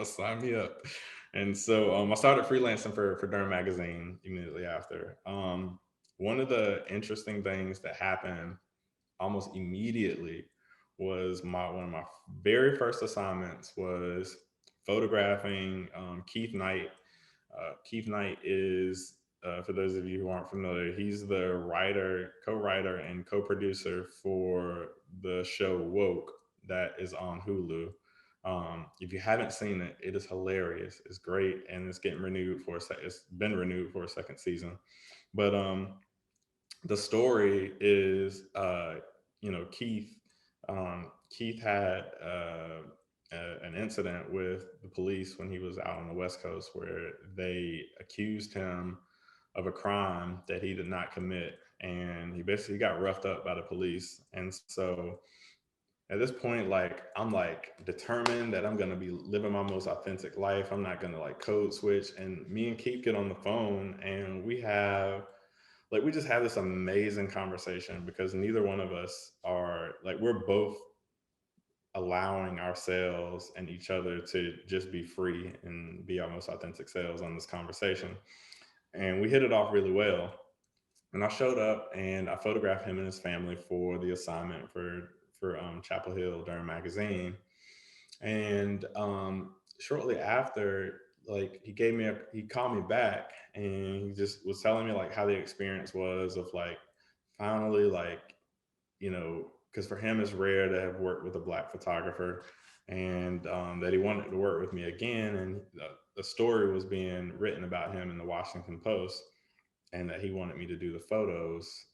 sign me up. And so I started freelancing for Durham magazine immediately after. One of the interesting things that happened almost immediately was one of my very first assignments was photographing Keith Knight. Keith Knight is, for those of you who aren't familiar, he's the co-writer and co-producer for the show Woke that is on Hulu. If you haven't seen it, it is hilarious. It's great, and it's getting renewed it's been renewed for a second season. But the story is, Keith had an incident with the police when he was out on the West Coast, where they accused him of a crime that he did not commit, and he basically got roughed up by the police. And so at this point, I'm determined that I'm gonna be living my most authentic life. I'm not gonna code switch. And me and Keith get on the phone, and we just have this amazing conversation, because neither one of us are we're both allowing ourselves and each other to just be free and be our most authentic selves on this conversation. And we hit it off really well. And I showed up and I photographed him and his family for the assignment for Chapel Hill Durham magazine. And shortly after, he called me back, and he just was telling me how the experience was of finally because for him it's rare to have worked with a Black photographer, and that he wanted to work with me again. And the story was being written about him in the Washington Post, and that he wanted me to do the photos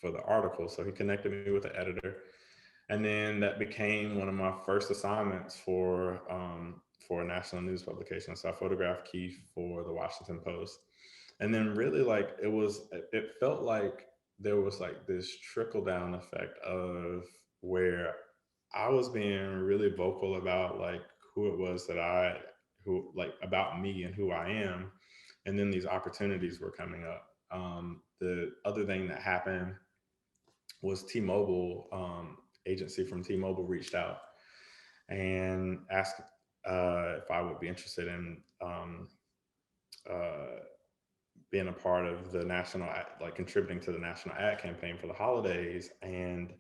for the article. So he connected me with the editor, and then that became one of my first assignments for a national news publication. So I photographed Keith for the Washington Post, and then really it felt like there was this trickle down effect of where I was being really vocal about who it was about me and who I am. And then these opportunities were coming up. The other thing that happened was T-Mobile. Agency from T-Mobile reached out and asked if I would be interested in uh, being a part of the like contributing to the national ad campaign for the holidays. And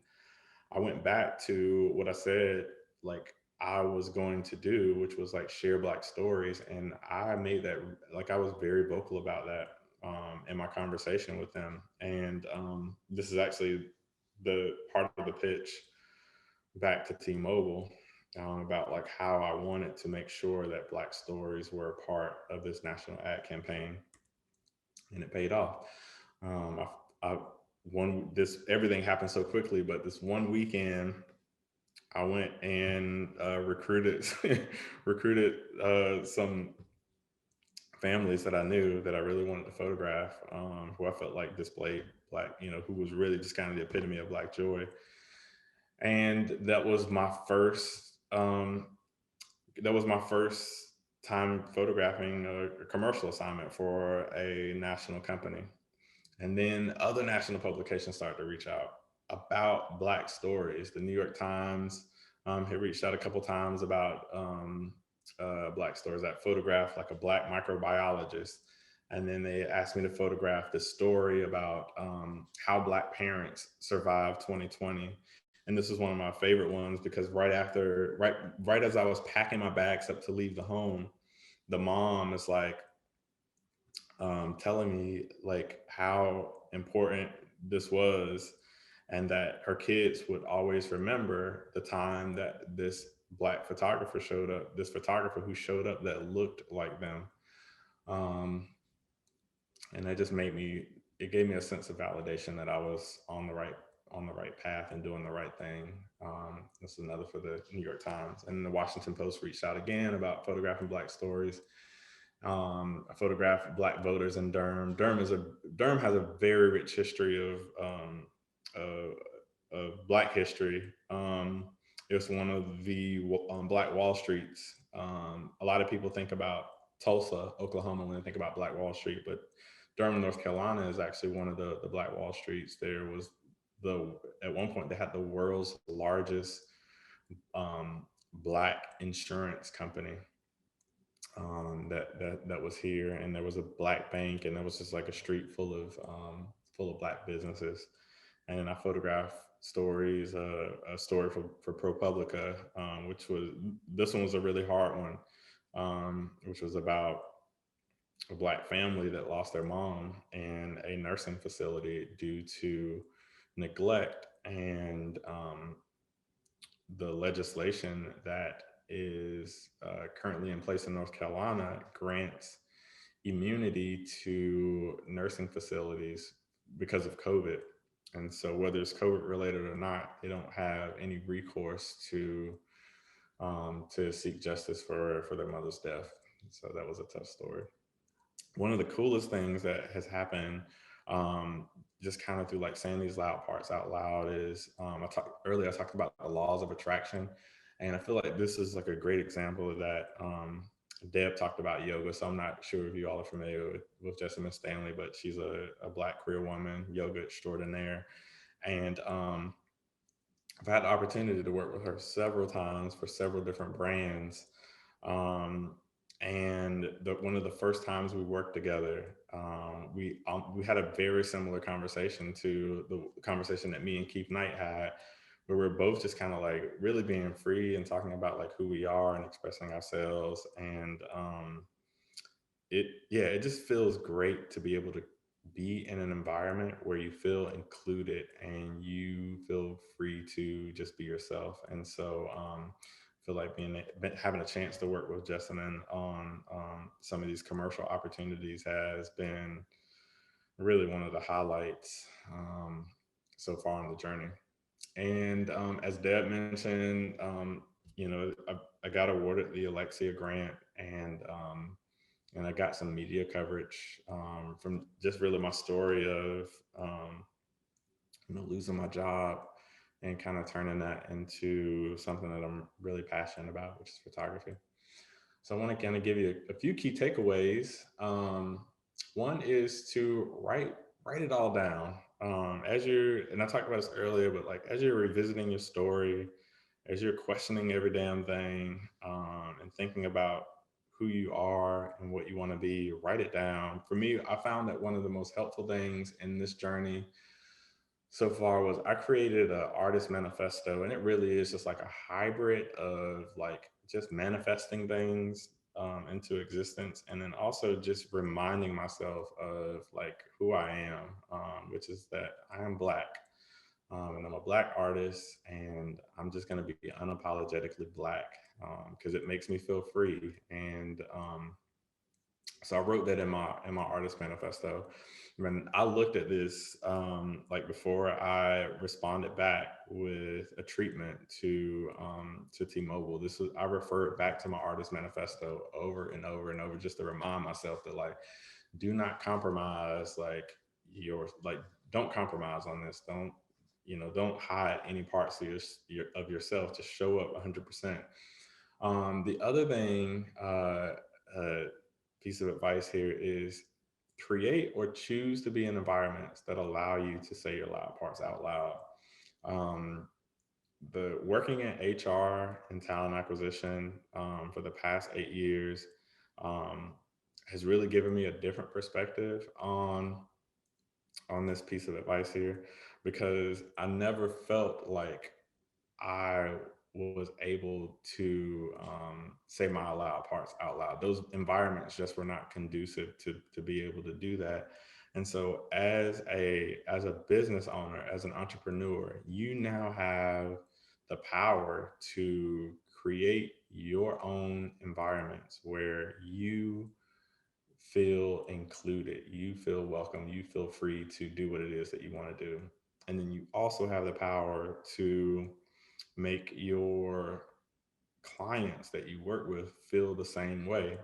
I went back to what I said, like I was going to do, which was like share Black stories. And I made that, like I was very vocal about that in my conversation with them. And this is actually the part of the pitch back to T-Mobile about like how I wanted to make sure that Black stories were a part of this national ad campaign, and it paid off. I everything happened so quickly, but this one weekend, I went and recruited some families that I knew that I really wanted to photograph, who I felt like displayed Black, who was really just kind of the epitome of Black joy. And that was my first time photographing a commercial assignment for a national company. And then other national publications started to reach out about Black stories. The New York Times had reached out a couple times about Black stories. That photographed like a Black microbiologist. And then they asked me to photograph the story about how Black parents survived 2020. And this is one of my favorite ones because right as I was packing my bags up to leave the home, the mom is like telling me like how important this was, and that her kids would always remember the time that this Black photographer showed up, this photographer who showed up that looked like them. And it just it gave me a sense of validation that I was on the right path and doing the right thing. This is another for the New York Times. And the Washington Post reached out again about photographing Black stories. I photographed Black voters in Durham. Durham has a very rich history of Black history. It's one of the Black Wall Streets. A lot of people think about Tulsa, Oklahoma, when they think about Black Wall Street, but Durham, North Carolina is actually one of the Black Wall Streets. There was at one point they had the world's largest Black insurance company that was here, and there was a Black bank, and there was just like a street full of Black businesses. And then I photographed stories, a story for ProPublica, this one was a really hard one, which was about a Black family that lost their mom in a nursing facility due to neglect, and the legislation that is currently in place in North Carolina grants immunity to nursing facilities because of COVID. And so whether it's COVID related or not, they don't have any recourse to seek justice for their mother's death. So that was a tough story. One of the coolest things that has happened, just kind of through like saying these loud parts out loud, is I talked about the laws of attraction. And I feel like this is like a great example of that. Deb talked about yoga, so I'm not sure if you all are familiar with Jessamine Stanley, but she's a Black queer woman, yoga extraordinaire. And I've had the opportunity to work with her several times for several different brands. And one of the first times we worked together, we had a very similar conversation to the conversation that me and Keith Knight had, where we're both just kind of like really being free and talking about like who we are and expressing ourselves. And it just feels great to be able to be in an environment where you feel included and you feel free to just be yourself. And so I feel like having a chance to work with Jessamine on some of these commercial opportunities has been really one of the highlights so far on the journey. And as Deb mentioned, I got awarded the Alexia grant, and I got some media coverage from just really my story of losing my job and kind of turning that into something that I'm really passionate about, which is photography. So I want to kind of give you a few key takeaways. One is to write it all down. As you're, and I talked about this earlier, but like as you're revisiting your story, as you're questioning every damn thing, and thinking about who you are and what you want to be, write it down. For me, I found that one of the most helpful things in this journey so far was I created an artist manifesto, and it really is just like a hybrid of like just manifesting things into existence, and then also just reminding myself of like who I am, which is that I am Black, and I'm a Black artist, and I'm just going to be unapologetically Black because it makes me feel free. And so I wrote that in my artist manifesto. When I looked at this, like before I responded back with a treatment to T-Mobile, I referred back to my artist manifesto over and over and over just to remind myself that like, do not compromise, like don't compromise on this. Don't hide any parts of of yourself. Just show up 100%. The other thing, piece of advice here is create or choose to be in environments that allow you to say your loud parts out loud. The working in HR and talent acquisition for the past 8 years has really given me a different perspective on this piece of advice here, because I never felt like I was able to say my loud parts out loud. Those environments just were not conducive to be able to do that. And so as a business owner, as an entrepreneur, you now have the power to create your own environments where you feel included, you feel welcome, you feel free to do what it is that you want to do. And then you also have the power to make your clients that you work with feel the same way.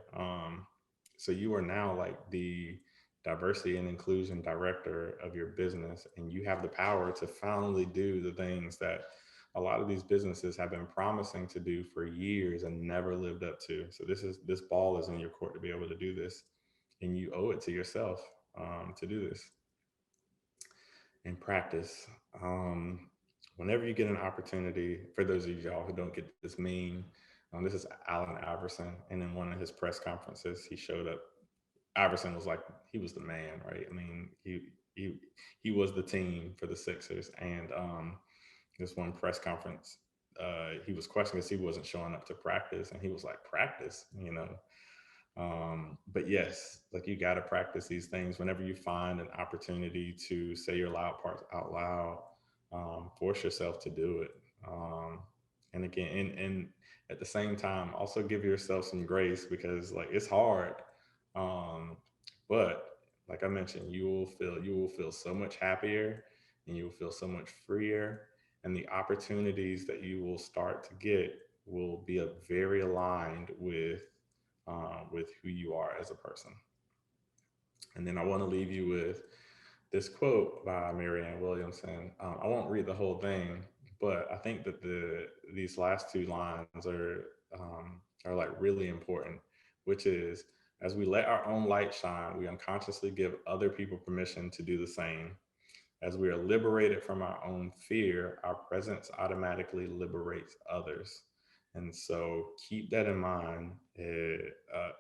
So you are now like the diversity and inclusion director of your business, and you have the power to finally do the things that a lot of these businesses have been promising to do for years and never lived up to. So this ball is in your court to be able to do this, and you owe it to yourself to do this in practice. Whenever you get an opportunity, for those of y'all who don't get this meme, this is Allen Iverson, and in one of his press conferences, he showed up. Iverson was like, he was the man, right? I mean, he was the team for the Sixers, and this one press conference, he was questioned because he wasn't showing up to practice, and he was like, practice, but yes, like you got to practice these things whenever you find an opportunity to say your loud parts out loud. Force yourself to do it. And again, and at the same time, also give yourself some grace, because like it's hard. But like I mentioned, you will feel so much happier, and you will feel so much freer. And the opportunities that you will start to get will be very aligned with who you are as a person. And then I want to leave you with this quote by Marianne Williamson. I won't read the whole thing, but I think that these last two lines are like really important, which is, as we let our own light shine, we unconsciously give other people permission to do the same. As we are liberated from our own fear, our presence automatically liberates others. And so keep that in mind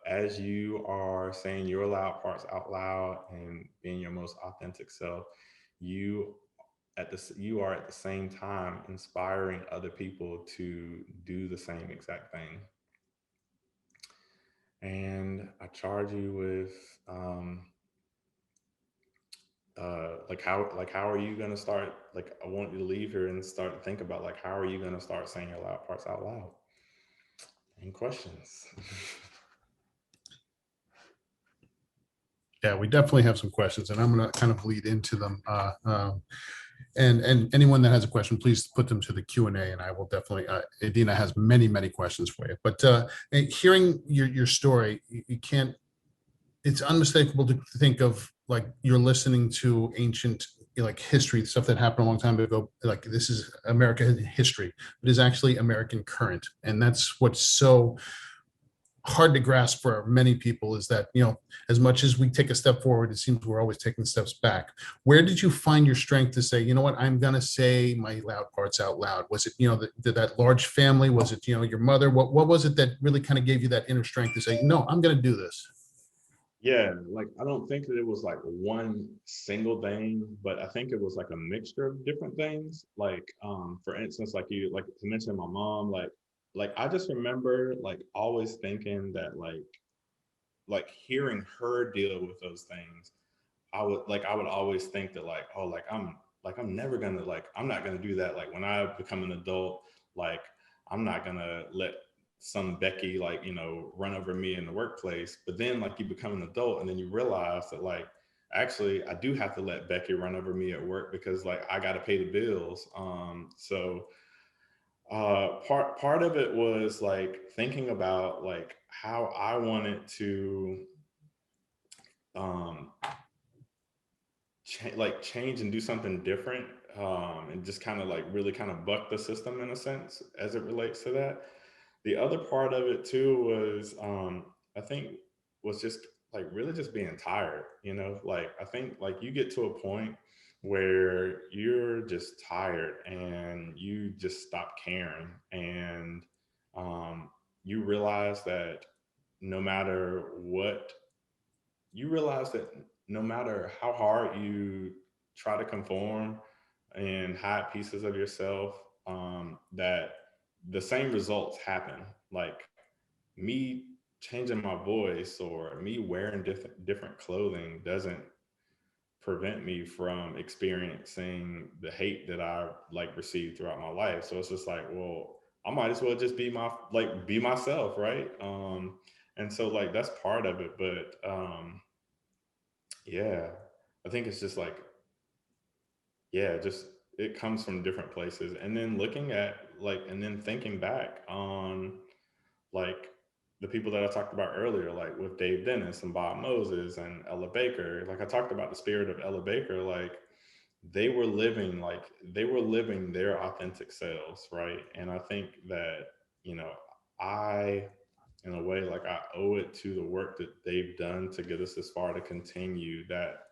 as you are saying your loud parts out loud and being your most authentic self. You are at the same time inspiring other people to do the same exact thing. And I charge you with how are you going to start? Like, I want you to leave here and start to think about like, how are you going to start saying your loud parts out loud? Any questions? Yeah, we definitely have some questions, and I'm going to kind of lead into them. And anyone that has a question, please put them to the Q&A, and I will definitely. Adina has many questions for you. But hearing your story, you can't. It's unmistakable to think of like you're listening to ancient like history, stuff that happened a long time ago. Like this is American history. It is actually American current, and that's what's so hard to grasp for many people is that, as much as we take a step forward, it seems we're always taking steps back. Where did you find your strength to say, you know what, I'm going to say my loud parts out loud? Was it, that large family? Was it, your mother? What was it that really kind of gave you that inner strength to say, no, I'm going to do this? Yeah, like I don't think that it was like one single thing, but I think it was like a mixture of different things. Like, for instance, like to mention my mom, like I just remember like always thinking that like hearing her deal with those things, I would always think that like, oh, I'm never gonna I'm not gonna do that. Like when I become an adult, like I'm not gonna let some Becky run over me in the workplace. But then like you become an adult and then you realize that like actually I do have to let Becky run over me at work because like I gotta pay the bills. So part of it was like thinking about like how I wanted to um change and do something different, and just kind of like really kind of buck the system in a sense as it relates to that. The other part of it too was I think was just like really just being tired, like I think like you get to a point where you're just tired and you just stop caring, and you realize that no matter what you realize that no matter how hard you try to conform and hide pieces of yourself, that the same results happen. Like me changing my voice or me wearing different clothing doesn't prevent me from experiencing the hate that I like received throughout my life. So it's just like, well, I might as well just be myself, right? And so like that's part of it, but yeah, I think it's just like, yeah, just it comes from different places. And then looking at and then thinking back on like the people that I talked about earlier, like with Dave Dennis and Bob Moses and Ella Baker. Like I talked about the spirit of Ella Baker, like they were living their authentic selves, right? And I think that, I in a way like I owe it to the work that they've done to get us this far to continue that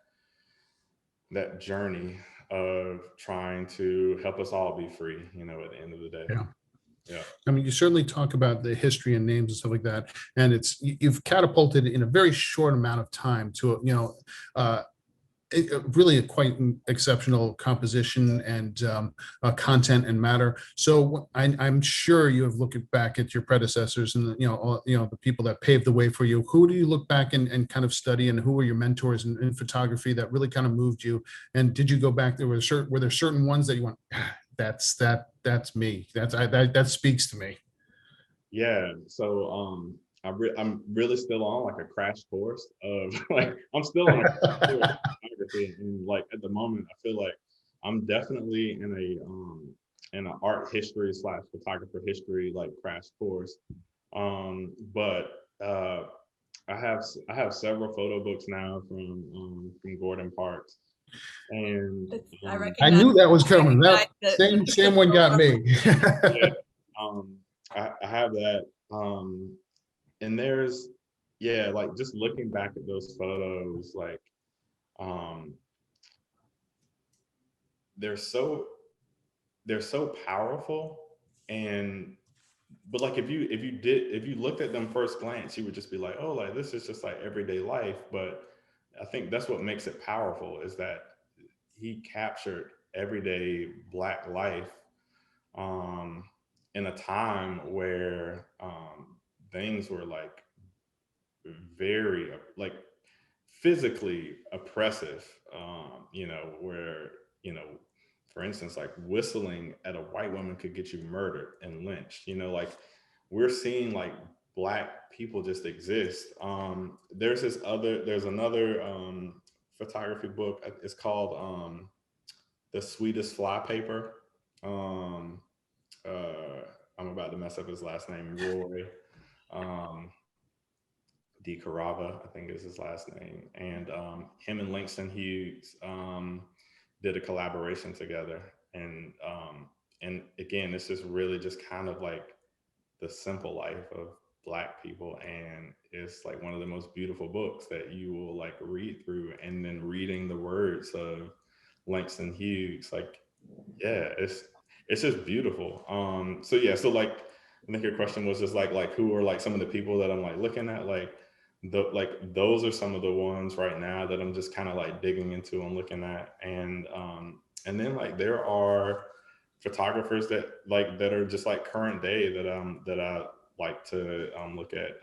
journey of trying to help us all be free, at the end of the day. Yeah. Yeah. I mean, you certainly talk about the history and names and stuff like that, and you've catapulted in a very short amount of time to really a quite exceptional composition and content and matter. So I'm sure you have looked back at your predecessors and the people that paved the way for you. Who do you look back and kind of study, and who were your mentors in photography that really kind of moved you? And did you go back there? Were there certain ones that you went, that's me. That speaks to me. Yeah. So I'm really still on like a crash course of like I'm still on a crash course of photography, and like at the moment I feel like I'm definitely in an art history / photographer history like crash course. But I have several photo books now from Gordon Parks, and I knew that was coming. That the same one got me. yeah, I have that. And there's, yeah, like just looking back at those photos, like they're so powerful. And but like if you looked at them first glance, you would just be like, oh, like this is just like everyday life. But I think that's what makes it powerful, is that he captured everyday Black life in a time where things were like very like physically oppressive, where, for instance, like whistling at a white woman could get you murdered and lynched, like we're seeing like Black people just exist. There's another photography book. It's called The Sweetest Flypaper. I'm about to mess up his last name, Roy. DeCarava, I think is his last name. And him and Langston Hughes did a collaboration together. And again, this is really just kind of like the simple life of Black people, and it's like one of the most beautiful books that you will like read through. And then reading the words of Langston Hughes, like, yeah, it's just beautiful. So yeah, so like I think your question was just like who are like some of the people that I'm like looking at, like those are some of the ones right now that I'm just kind of like digging into and looking at. And then like there are photographers that are just like current day that I like to look at.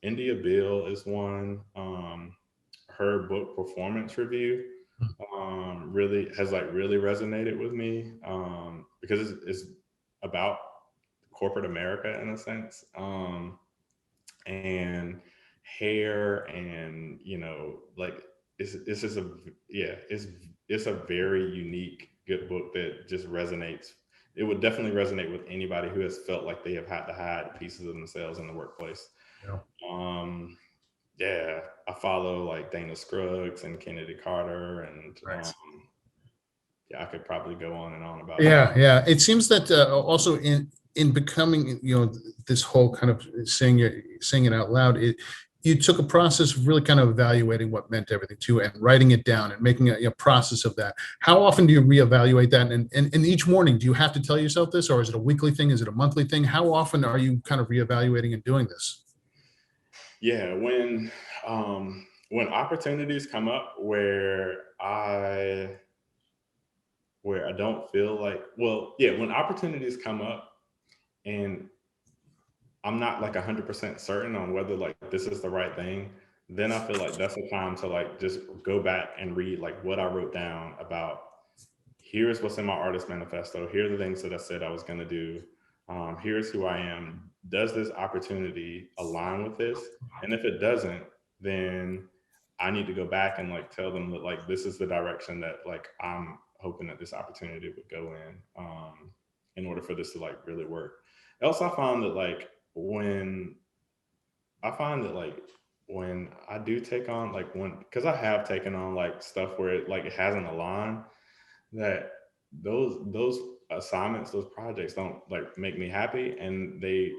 India Bill is one. Her book Performance Review really has like really resonated with me, because it's about corporate America in a sense, and hair, and like it's just a yeah it's a very unique good book that just resonates. It would definitely resonate with anybody who has felt like they have had to hide pieces of themselves in the workplace. Yeah. Yeah, I follow like Dana Scruggs and Kennedy Carter, and Right. yeah, I could probably go on and on about Yeah, yeah. It seems that also in becoming, this whole kind of saying it out loud, you took a process of really kind of evaluating what meant everything to you and writing it down and making a process of that. How often do you reevaluate that? And each morning, do you have to tell yourself this, or is it a weekly thing? Is it a monthly thing? How often are you kind of reevaluating and doing this? Yeah, when opportunities come up where I don't feel like, well, yeah, when opportunities come up and I'm not like 100% certain on whether like this is the right thing, then I feel like that's the time to like just go back and read like what I wrote down about. Here's what's in my artist manifesto. Here are the things that I said I was going to do. Here's who I am. Does this opportunity align with this? And if it doesn't, then I need to go back and like tell them that like this is the direction that like I'm hoping that this opportunity would go in order for this to like really work. Else, I found that like when I do take on like because I have taken on like stuff where it hasn't aligned, that those assignments, those projects don't like make me happy, and they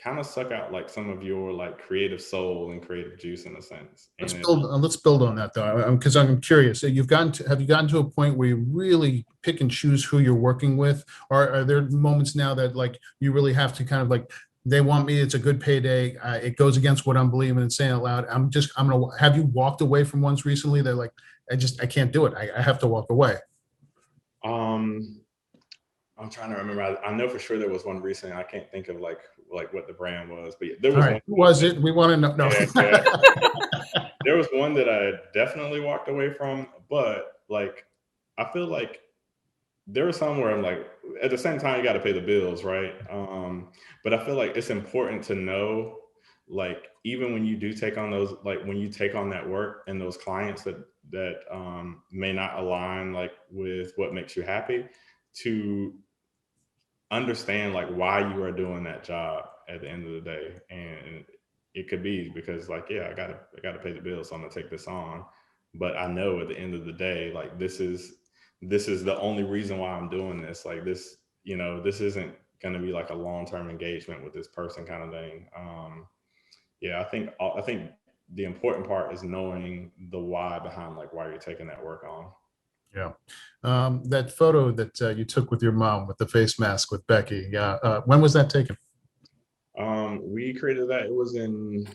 kind of suck out like some of your like creative soul and creative juice in a sense. Let's build on that though, because I'm curious. Have you gotten to a point where you really pick and choose who you're working with, or are there moments now that like you really have to kind of like, they want me, it's a good payday, it goes against what I'm believing and saying out loud, I'm gonna, have you walked away from ones recently that like, I can't do it, I have to walk away? I'm trying to remember. I know for sure there was one recently. I can't think of like what the brand was, but there was All right. one. Who was it? We want to know. No. Yeah. There was one that I definitely walked away from, but like I feel like there was some where I'm like, at the same time, you got to pay the bills, right? But I feel like it's important to know, like, even when you do take on those, like when you take on that work and those clients that may not align like with what makes you happy, to understand like why you are doing that job at the end of the day. And it could be because like, yeah, I gotta pay the bills, so I'm gonna take this on. But I know at the end of the day, like this is the only reason why I'm doing this. Like this, this isn't gonna be like a long-term engagement with this person kind of thing. Yeah, I think the important part is knowing the why behind like why you're taking that work on. Yeah. That photo that you took with your mom with the face mask with Becky. Yeah. When was that taken? We created that. It was in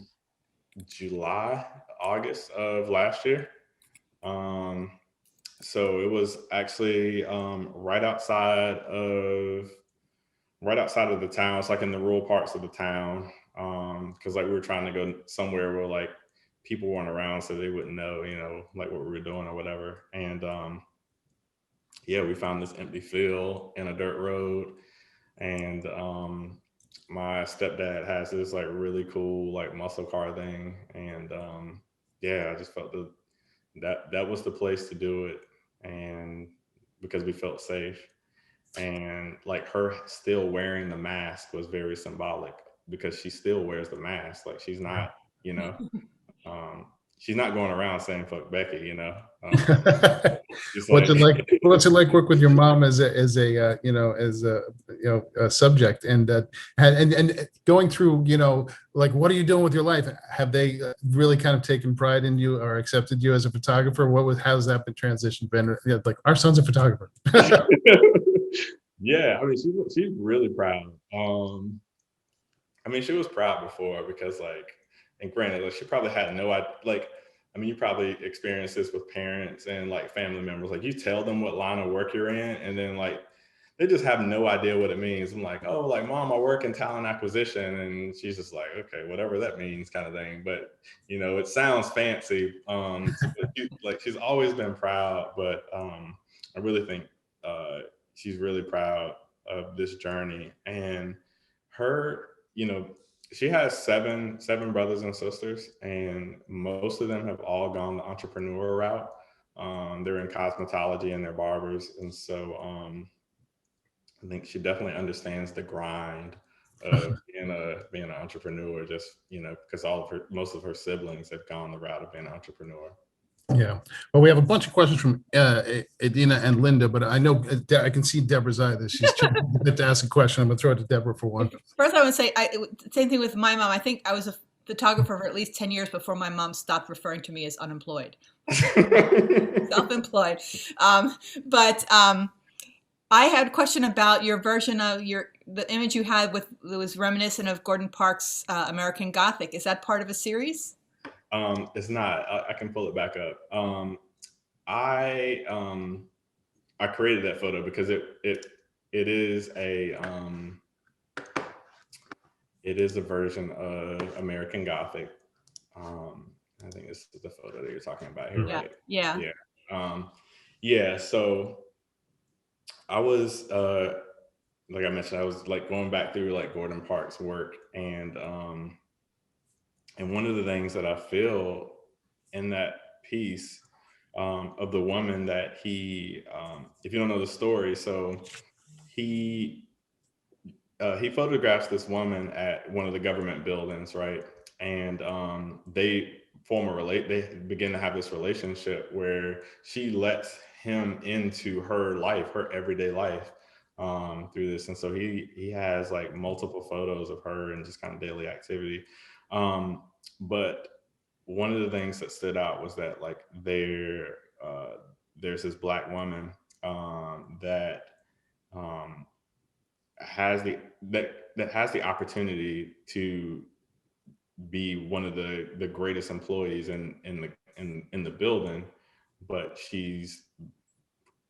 August of last year. So it was actually right outside of the town. It's like in the rural parts of the town. Because like we were trying to go somewhere where like people weren't around, so they wouldn't know, like what we were doing or whatever. And yeah, we found this empty field in a dirt road, and my stepdad has this like really cool like muscle car thing, and yeah, I just felt that was the place to do it, and because we felt safe, and like her still wearing the mask was very symbolic because she still wears the mask, like she's not, she's not going around saying "fuck Becky," you know. What's it like work with your mom as a subject, and going through, like, what are you doing with your life? Have they really kind of taken pride in you or accepted you as a photographer? How's that been transitioned? Like, our son's a photographer. Yeah, I mean, she's really proud. I mean, she was proud before because, like, and granted, like, she probably had no idea. Like, I mean, you probably experienced this with parents and like family members. Like, you tell them what line of work you're in, and then like they just have no idea what it means. I'm like, oh, like, Mom, I work in talent acquisition, and she's just like, okay, whatever that means, kind of thing. But it sounds fancy. She's always been proud, but I really think she's really proud of this journey. And her, she has seven brothers and sisters, and most of them have all gone the entrepreneur route. They're in cosmetology and they're barbers. And so I think she definitely understands the grind of being an entrepreneur, just, because most of her siblings have gone the route of being an entrepreneur. Yeah. Well, we have a bunch of questions from Adina and Linda, but I know I can see Deborah's eye that she's trying to ask a question. I'm going to throw it to Deborah for one. First, I would say, same thing with my mom. I think I was a photographer for at least 10 years before my mom stopped referring to me as unemployed. Self-employed. But I had a question about your version of the image you had that was reminiscent of Gordon Parks' American Gothic. Is that part of a series? It's not. I can pull it back up. I created that photo because it is a version of American Gothic. I think this is the photo that you're talking about here, right? Yeah. So I was like I mentioned, I was like going back through like Gordon Parks' work, and one of the things that I feel in that piece of the woman that he, if you don't know the story, so he photographs this woman at one of the government buildings, right? And they begin to have this relationship where she lets him into her life, her everyday life, through this. And so he has like multiple photos of her and just kind of daily activity. But one of the things that stood out was that like there's this Black woman that has the opportunity to be one of the greatest employees in the building, but she's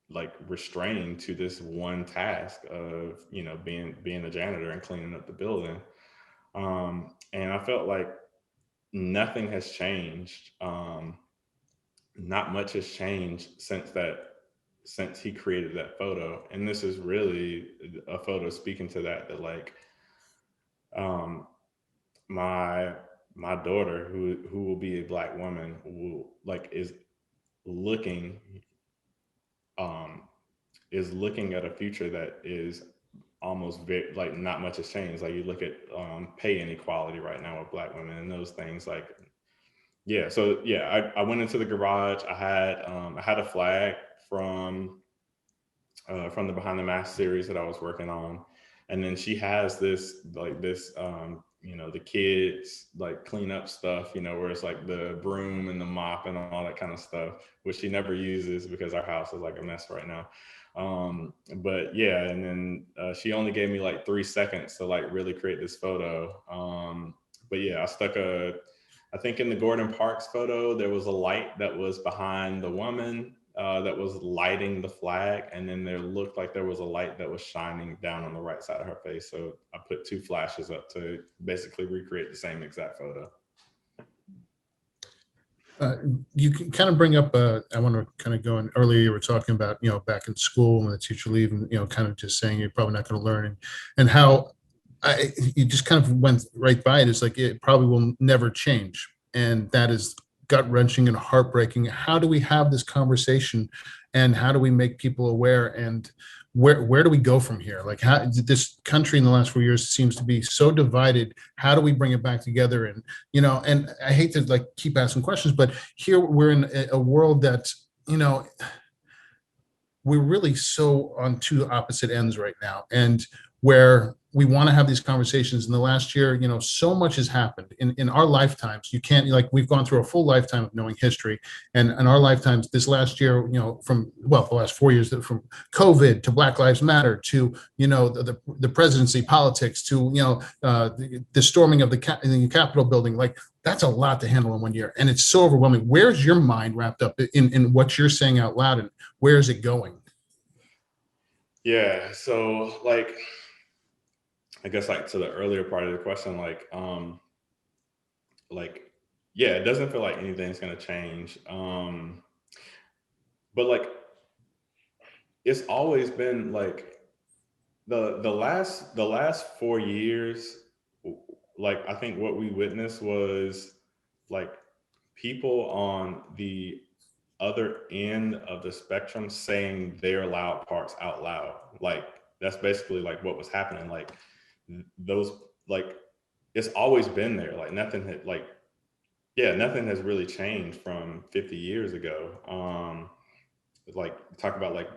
like restrained to this one task of being a janitor and cleaning up the building. And I felt like nothing has changed. Not much has changed since he created that photo. And this is really a photo speaking to that like my daughter, who will be a Black woman, is looking at a future that is almost very, like, not much has changed. Like, you look at pay inequality right now with Black women and those things. Like, yeah. So yeah, I went into the garage. I had a flag from the Behind the Mask series that I was working on, and then she has this the kids like clean up stuff, where it's like the broom and the mop and all that kind of stuff, which she never uses because our house is like a mess right now. But yeah, and then she only gave me like 3 seconds to like really create this photo. But yeah, I think in the Gordon Parks photo, there was a light that was behind the woman that was lighting the flag. And then there looked like there was a light that was shining down on the right side of her face. So I put 2 flashes up to basically recreate the same exact photo. You can kind of bring up, I want to kind of go in, earlier you were talking about, back in school when the teacher leave and, kind of just saying you're probably not going to learn, and how you just kind of went right by it. It's like, it probably will never change. And that is gut-wrenching and heartbreaking. How do we have this conversation, and how do we make people aware? And where do we go from here? Like, how this country in the last 4 years seems to be so divided. How do we bring it back together? And, you know, and I hate to like keep asking questions, but here we're in a world that, you know, we're really so on two opposite ends right now, and where we want to have these conversations. In the last year, you know, so much has happened in our lifetimes. You can't, like, we've gone through a full lifetime of knowing history, and in our lifetimes, this last year, you know, from, well, the last 4 years, from COVID to Black Lives Matter to, you know, the presidency, politics, to, you know, the storming of the Capitol building. Like, that's a lot to handle in 1 year, and it's so overwhelming. Where's your mind wrapped up in what you're saying out loud, and where is it going? Yeah, so like, I guess like to the earlier part of the question, yeah, it doesn't feel like anything's gonna change. But like, it's always been like the last 4 years, like I think what we witnessed was like people on the other end of the spectrum saying their loud parts out loud. Like that's basically like what was happening. Like those, like it's always been there. Like nothing had, like, yeah, nothing has really changed from 50 years ago. Like talk about like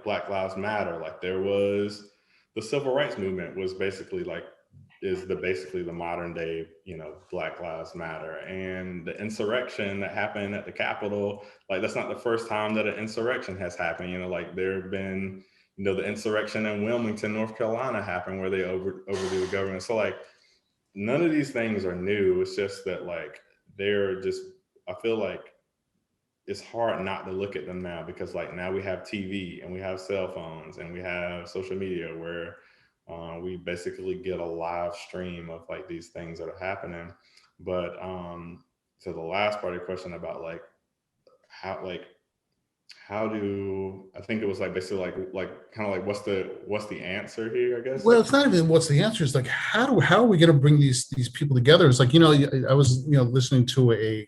Black Lives Matter. Like there was the civil rights movement was basically like basically the modern day, you know, Black Lives Matter. And the insurrection that happened at the Capitol, like that's not the first time that an insurrection has happened. You know, like there have been, you know, the insurrection in Williamson, North Carolina happened where they overthrew the government. So like none of these things are new. It's just that like they're just, I feel like it's hard not to look at them now, because like now we have TV and we have cell phones and we have social media where we basically get a live stream of like these things that are happening. But to the last part of your question about how do, I think it was like basically like kind of like what's the answer here, I guess? Well, it's not even what's the answer. It's like, how are we going to bring these people together? It's like, you know, I was, you know, listening to a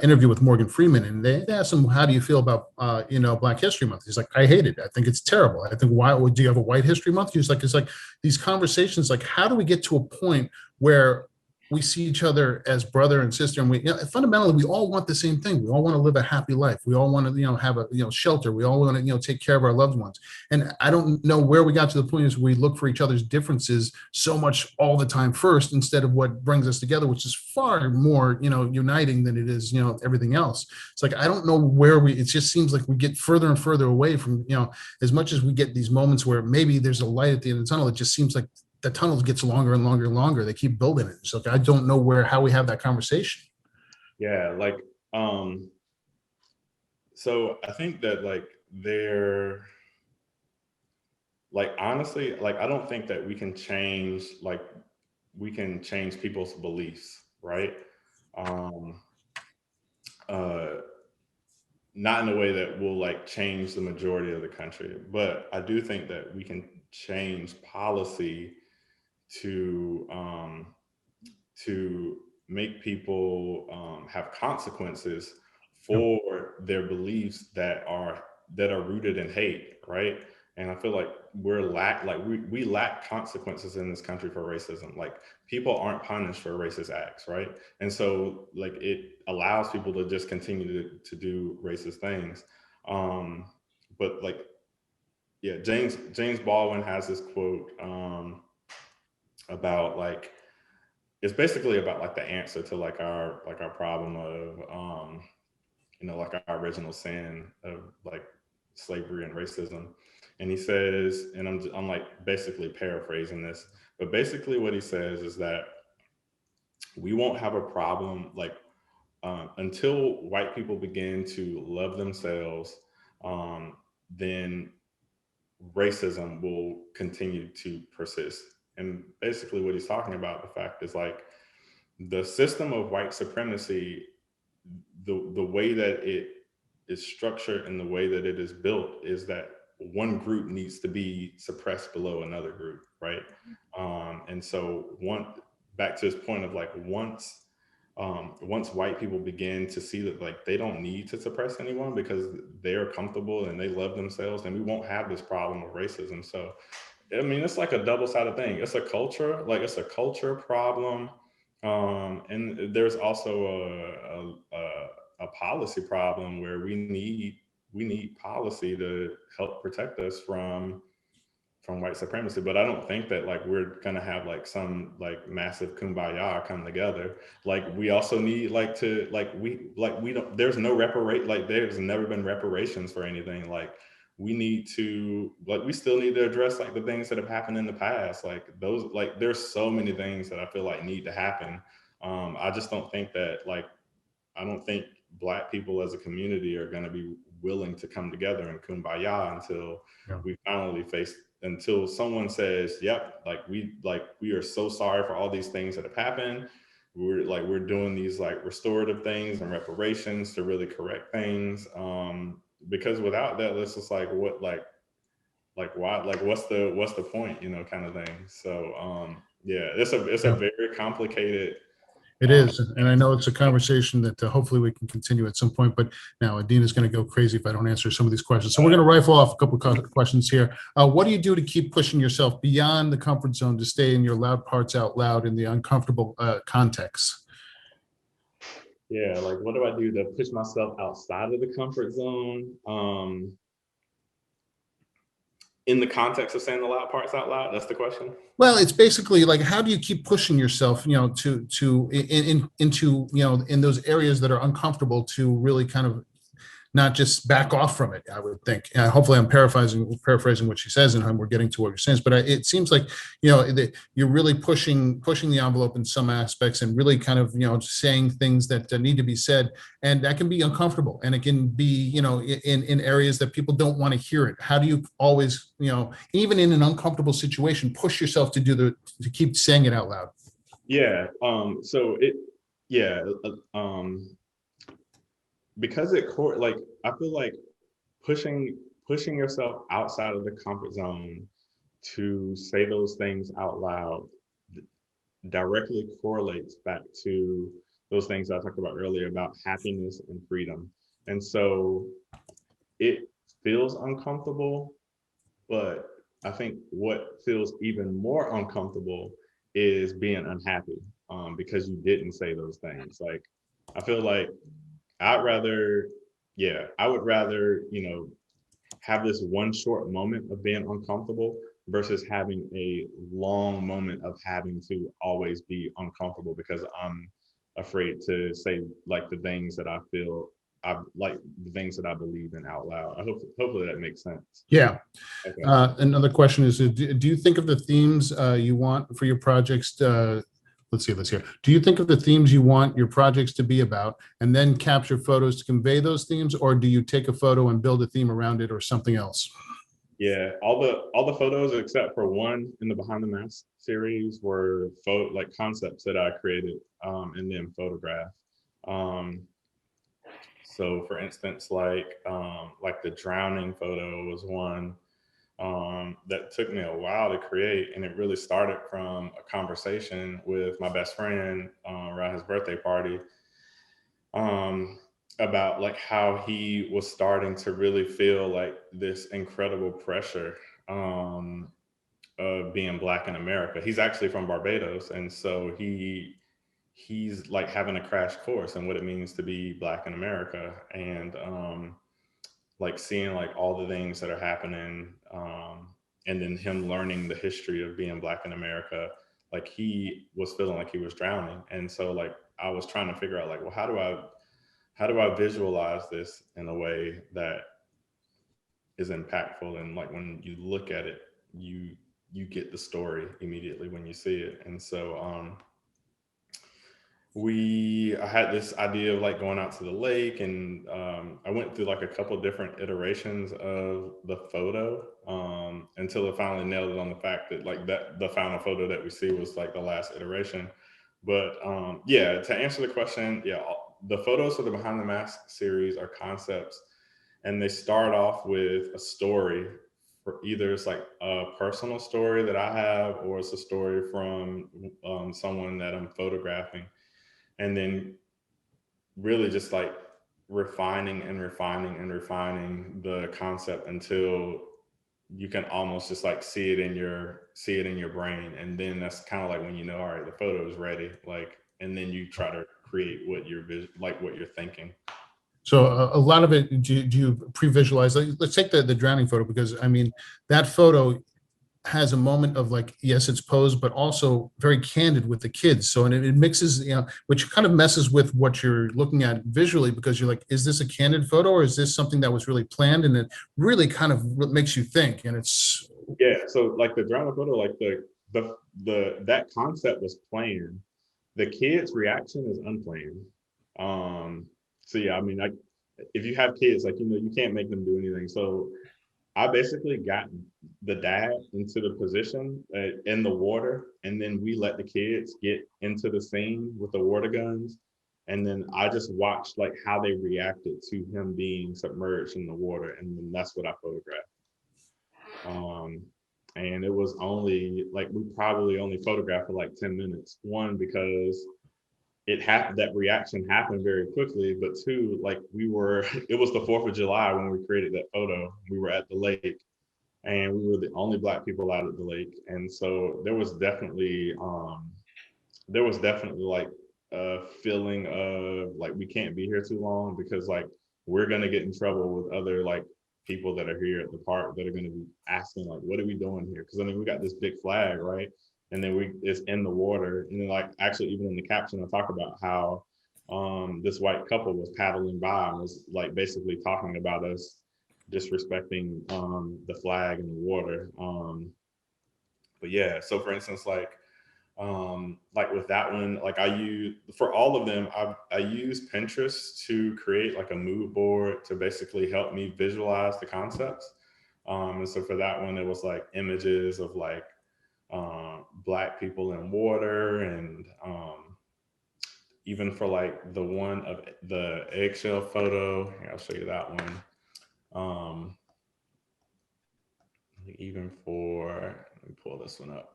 interview with Morgan Freeman, and they asked him, how do you feel about, you know, Black History Month? He's like, I hate it. I think it's terrible. I think, why do you have a White History Month? He's like, it's like these conversations, like, how do we get to a point where we see each other as brother and sister, and we, you know, fundamentally, we all want the same thing. We all want to live a happy life. We all want to, you know, have a, you know, shelter. We all want to, you know, take care of our loved ones. And I don't know where we got to the point is we look for each other's differences so much all the time first, instead of what brings us together, which is far more, you know, uniting than it is, you know, everything else. It's like, I don't know where it just seems like we get further and further away from, you know, as much as we get these moments where maybe there's a light at the end of the tunnel, it just seems like the tunnel gets longer and longer and longer. They keep building it. So I don't know how we have that conversation. Yeah, like, so I think that like honestly, like I don't think that we can change people's beliefs, right? Not in a way that will like change the majority of the country, but I do think that we can change policy to make people have consequences for their beliefs that are rooted in hate, right? And I feel like we lack consequences in this country for racism. Like people aren't punished for racist acts, right? And so like it allows people to just continue to do racist things. But like, yeah, James Baldwin has this quote about like, it's basically about like the answer to like our problem of you know, like our original sin of like slavery and racism. And he says, and I'm like basically paraphrasing this, but basically what he says is that we won't have a problem like until white people begin to love themselves, then racism will continue to persist. And basically what he's talking about, the fact is like the system of white supremacy, the way that it is structured and the way that it is built is that one group needs to be suppressed below another group, right? And so back to his point of like, once once white people begin to see that like they don't need to suppress anyone because they're comfortable and they love themselves, then we won't have this problem of racism. So I mean, it's like a double-sided thing. It's a culture problem, and there's also a policy problem where we need policy to help protect us from white supremacy. But I don't think that like we're gonna have like some like massive kumbaya come together. Like we also need like to we don't, there's no there's never been reparations for anything. Like we need to we still need to address like the things that have happened in the past. Like those, like there's so many things that I feel like need to happen. I just don't think that I don't think Black people as a community are going to be willing to come together in kumbaya until we finally until someone says, yep, we are so sorry for all these things that have happened. We're doing these like restorative things and reparations to really correct things. Because without that, it's just like what why what's the point, kind of thing. So yeah, it's a very complicated. It is, and I know it's a conversation that hopefully we can continue at some point, but now Adina's going to go crazy if I don't answer some of these questions. So we're going to rifle off a couple of questions here. What do you do to keep pushing yourself beyond the comfort zone to stay in your loud parts out loud in the uncomfortable contexts? Yeah, like what do I do to push myself outside of the comfort zone? In the context of saying the loud parts out loud, that's the question. Well, it's basically like, how do you keep pushing yourself, into in those areas that are uncomfortable to really kind of not just back off from it, I would think. Hopefully I'm paraphrasing what she says and we're getting to what you're saying, but it seems like, that you're really pushing the envelope in some aspects and really kind of, saying things that need to be said. And that can be uncomfortable, and it can be, in areas that people don't want to hear it. How do you always, even in an uncomfortable situation, push yourself to keep saying it out loud? Yeah. Because I feel like pushing yourself outside of the comfort zone to say those things out loud directly correlates back to those things I talked about earlier about happiness and freedom. And so it feels uncomfortable, but I think what feels even more uncomfortable is being unhappy because you didn't say those things. Like, I feel like I would rather, have this one short moment of being uncomfortable versus having a long moment of having to always be uncomfortable because I'm afraid to say like the things that I feel, the things that I believe in out loud. Hopefully that makes sense. Yeah. Okay. Another question is, do you think of the themes you want for your projects? Let's see this here. Do you think of the themes you want your projects to be about and then capture photos to convey those themes, or do you take a photo and build a theme around it or something else? Yeah, all the photos except for one in the Behind the Mask series were concepts that I created and then photographed. So for instance, like the drowning photo was one that took me a while to create, and it really started from a conversation with my best friend around his birthday party about like how he was starting to really feel like this incredible pressure of being Black in America. He's actually from Barbados, and so he's like having a crash course in what it means to be Black in America, and like seeing like all the things that are happening, and then him learning the history of being Black in America. Like he was feeling like he was drowning, and so like I was trying to figure out like, well, how do I visualize this in a way that is impactful, and like when you look at it, you get the story immediately when you see it. And so I had this idea of like going out to the lake, and I went through like a couple different iterations of the photo until I finally nailed it on the fact that like that the final photo that we see was like the last iteration. But to answer the question, the photos for the Behind the Mask series are concepts, and they start off with a story. For either it's like a personal story that I have, or it's a story from someone that I'm photographing. and then really just like refining and refining and refining the concept until you can almost just like see it in your brain. And then that's kind of like when you know, all right, the photo is ready, like, and then you try to create what you're what you're thinking. So a lot of it, do you pre-visualize? Let's take the drowning photo, because I mean, that photo has a moment of like, yes, it's posed, but also very candid with the kids. So, and it mixes, which kind of messes with what you're looking at visually, because you're like, is this a candid photo, or is this something that was really planned? And it really kind of makes you think. And it's, yeah. So like the drama photo, like that concept was planned. The kids' reaction is unplanned. So yeah, I mean, like if you have kids, like, you can't make them do anything. So I basically got the dad into the position in the water, and then we let the kids get into the scene with the water guns. And then I just watched like how they reacted to him being submerged in the water. And then that's what I photographed. And it was only like, we probably only photographed for like 10 minutes. One, because that reaction happened very quickly, but two, like it was the 4th of July when we created that photo. We were at the lake, and we were the only Black people out at the lake. And so there was definitely like a feeling of like, we can't be here too long, because like we're gonna get in trouble with other like people that are here at the park that are gonna be asking like, what are we doing here? Because I mean, we got this big flag, right? And then it's in the water. And then like, actually, even in the caption, I talk about how this white couple was paddling by and was like basically talking about us disrespecting the flag in the water. But yeah, so for instance, like with that one, like for all of them, I use Pinterest to create like a mood board to basically help me visualize the concepts. And so for that one, it was like images of like Black people in water, and even for like the one of the eggshell photo, I'll show you that one. Even for, let me pull this one up.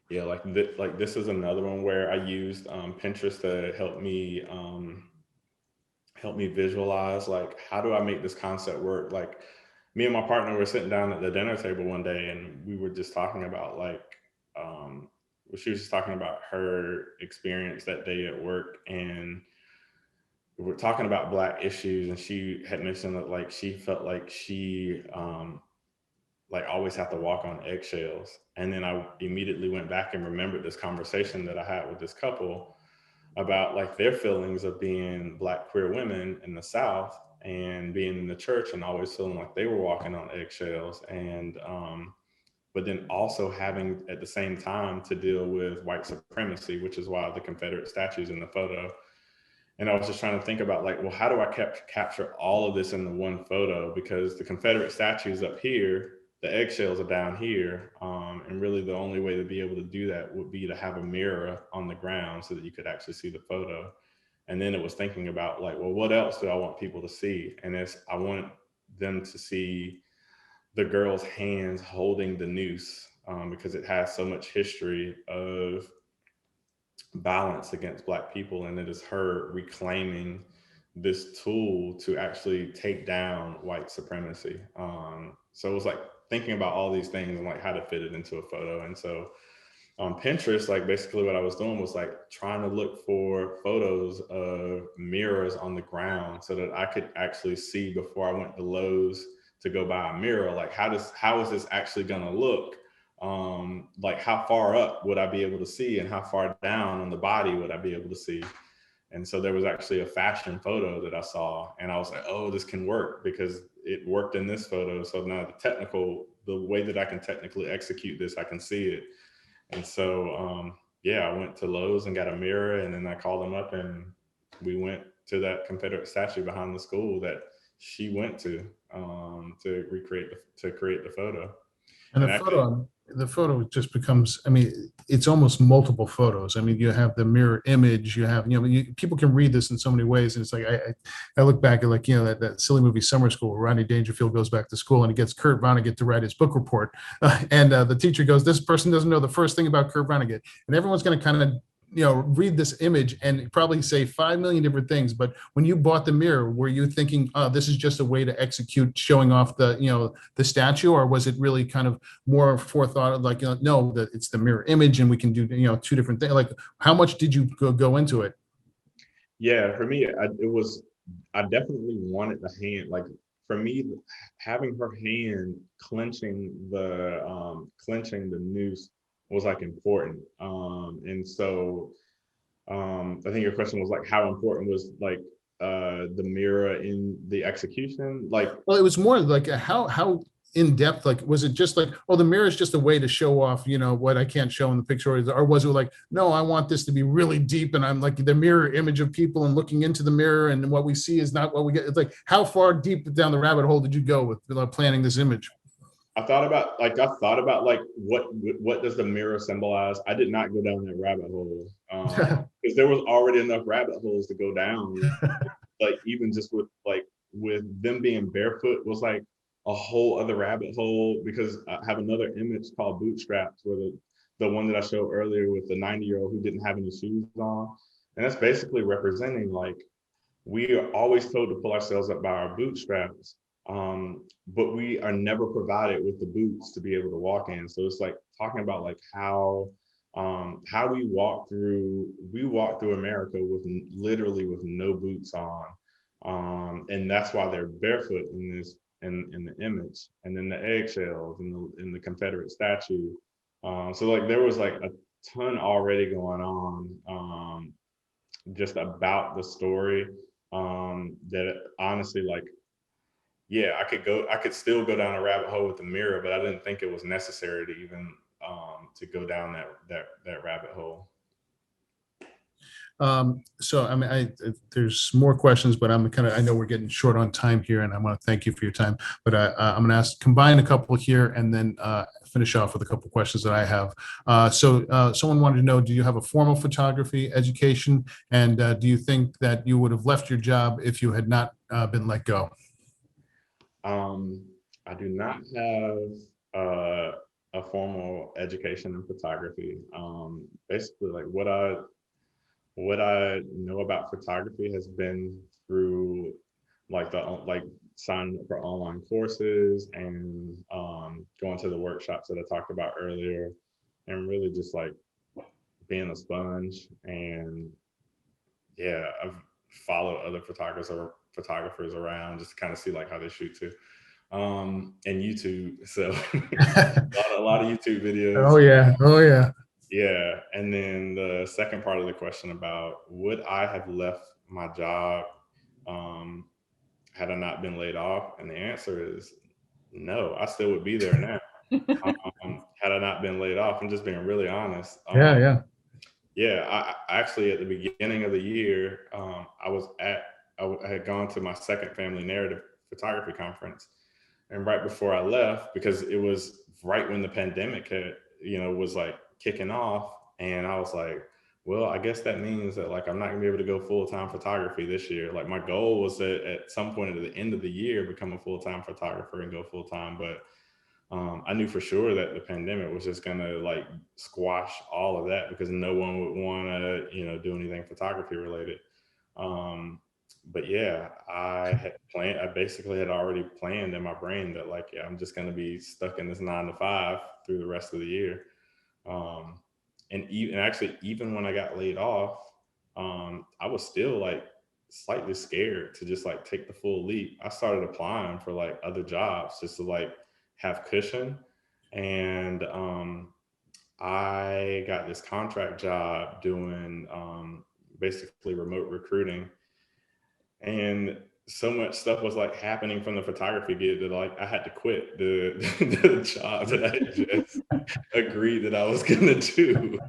Yeah, like this is another one where I used Pinterest to help me visualize, like, how do I make this concept work? Like, me and my partner were sitting down at the dinner table one day, and we were just talking about like, she was just talking about her experience that day at work, and we were talking about Black issues, and she had mentioned that like she felt like she like always have to walk on eggshells. And then I immediately went back and remembered this conversation that I had with this couple about like their feelings of being Black queer women in the South and being in the church and always feeling like they were walking on eggshells. And but then also having at the same time to deal with white supremacy, which is why the Confederate statues in the photo. And I was just trying to think about like, well, how do I capture all of this in the one photo? Because the Confederate statues up here, the eggshells are down here. And really the only way to be able to do that would be to have a mirror on the ground so that you could actually see the photo. And then it was thinking about like, well, what else do I want people to see? And I wanted them to see the girl's hands holding the noose, because it has so much history of violence against Black people, and it is her reclaiming this tool to actually take down white supremacy. So it was like thinking about all these things and like how to fit it into a photo. And so on Pinterest, like basically what I was doing was like trying to look for photos of mirrors on the ground so that I could actually see before I went to Lowe's to go buy a mirror, like how is this actually gonna look? Like how far up would I be able to see, and how far down on the body would I be able to see? And so there was actually a fashion photo that I saw, and I was like, oh, this can work because it worked in this photo. So now the way that I can technically execute this, I can see it. And so, yeah, I went to Lowe's and got a mirror, and then I called them up, and we went to that Confederate statue behind the school that she went to create the photo. and And the actually, photo, the photo just becomes, I mean, it's almost multiple photos. I mean, you have the mirror image, you have, people can read this in so many ways. And it's like, I look back at, like, that silly movie Summer School, where Rodney Dangerfield goes back to school and he gets Kurt Vonnegut to write his book report. And the teacher goes, this person doesn't know the first thing about Kurt Vonnegut. And everyone's going to kind of, read this image and probably say 5 million different things. But when you bought the mirror, were you thinking, oh, this is just a way to execute showing off the statue? Or was it really kind of more forethought of, like, no, that it's the mirror image and we can do, two different things? Like, how much did you go into it? Yeah, for me, I definitely wanted the hand, like, for me, having her hand clenching the noose was, like, important. And so I think your question was, like, how important was, like, the mirror in the execution? Like, well, it was more like how in depth, like, was it just like, oh, the mirror is just a way to show off, what I can't show in the picture, or was it like, no, I want this to be really deep, and I'm like the mirror image of people and looking into the mirror, and what we see is not what we get? It's like, how far deep down the rabbit hole did you go with planning this image? I thought about like what does the mirror symbolize? I did not go down that rabbit hole because there was already enough rabbit holes to go down. Like, even just with them being barefoot was like a whole other rabbit hole, because I have another image called Bootstraps, where the one that I showed earlier with the 90-year-old who didn't have any shoes on, and that's basically representing, like, we are always told to pull ourselves up by our bootstraps. But we are never provided with the boots to be able to walk in. So it's like talking about, like, how we walk through America literally with no boots on. And that's why they're barefoot in the image, and then the eggshells in the Confederate statue. So, like, there was, like, a ton already going on just about the story, that honestly, like, yeah, I could still go down a rabbit hole with the mirror, but I didn't think it was necessary to even to go down that rabbit hole. So, I mean, there's more questions, but I know we're getting short on time here, and I want to thank you for your time. But I'm going to combine a couple here, and then finish off with a couple questions that I have. So someone wanted to know, do you have a formal photography education, and do you think that you would have left your job if you had not been let go? I do not have a formal education in photography. Basically, like, what I know about photography has been through, like, signing up for online courses and going to the workshops that I talked about earlier, and really just, like, being a sponge. And yeah, I've followed other photographers around just to kind of see, like, how they shoot too, and YouTube. So a lot of YouTube videos. Oh yeah. Yeah. And then the second part of the question about would I have left my job had I not been laid off, and the answer is no. I still would be there now had I not been laid off. I'm just being really honest. Yeah. I actually, at the beginning of the year, I had gone to my second family narrative photography conference, and right before I left, because it was right when the pandemic was, like, kicking off, and I was like, well, I guess that means that, like, I'm not gonna be able to go full-time photography this year. Like, my goal was that at some point at the end of the year, become a full-time photographer and go full-time, but I knew for sure that the pandemic was just gonna, like, squash all of that, because no one would want to, do anything photography related. But yeah, I basically had already planned in my brain that, like, yeah, I'm just gonna be stuck in this 9 to 5 through the rest of the year. And even when I got laid off, I was still, like, slightly scared to just, like, take the full leap. I started applying for, like, other jobs just to, like, have cushion. And I got this contract job doing basically remote recruiting, and so much stuff was, like, happening from the photography gig that, like, I had to quit the job that I just agreed that I was gonna do.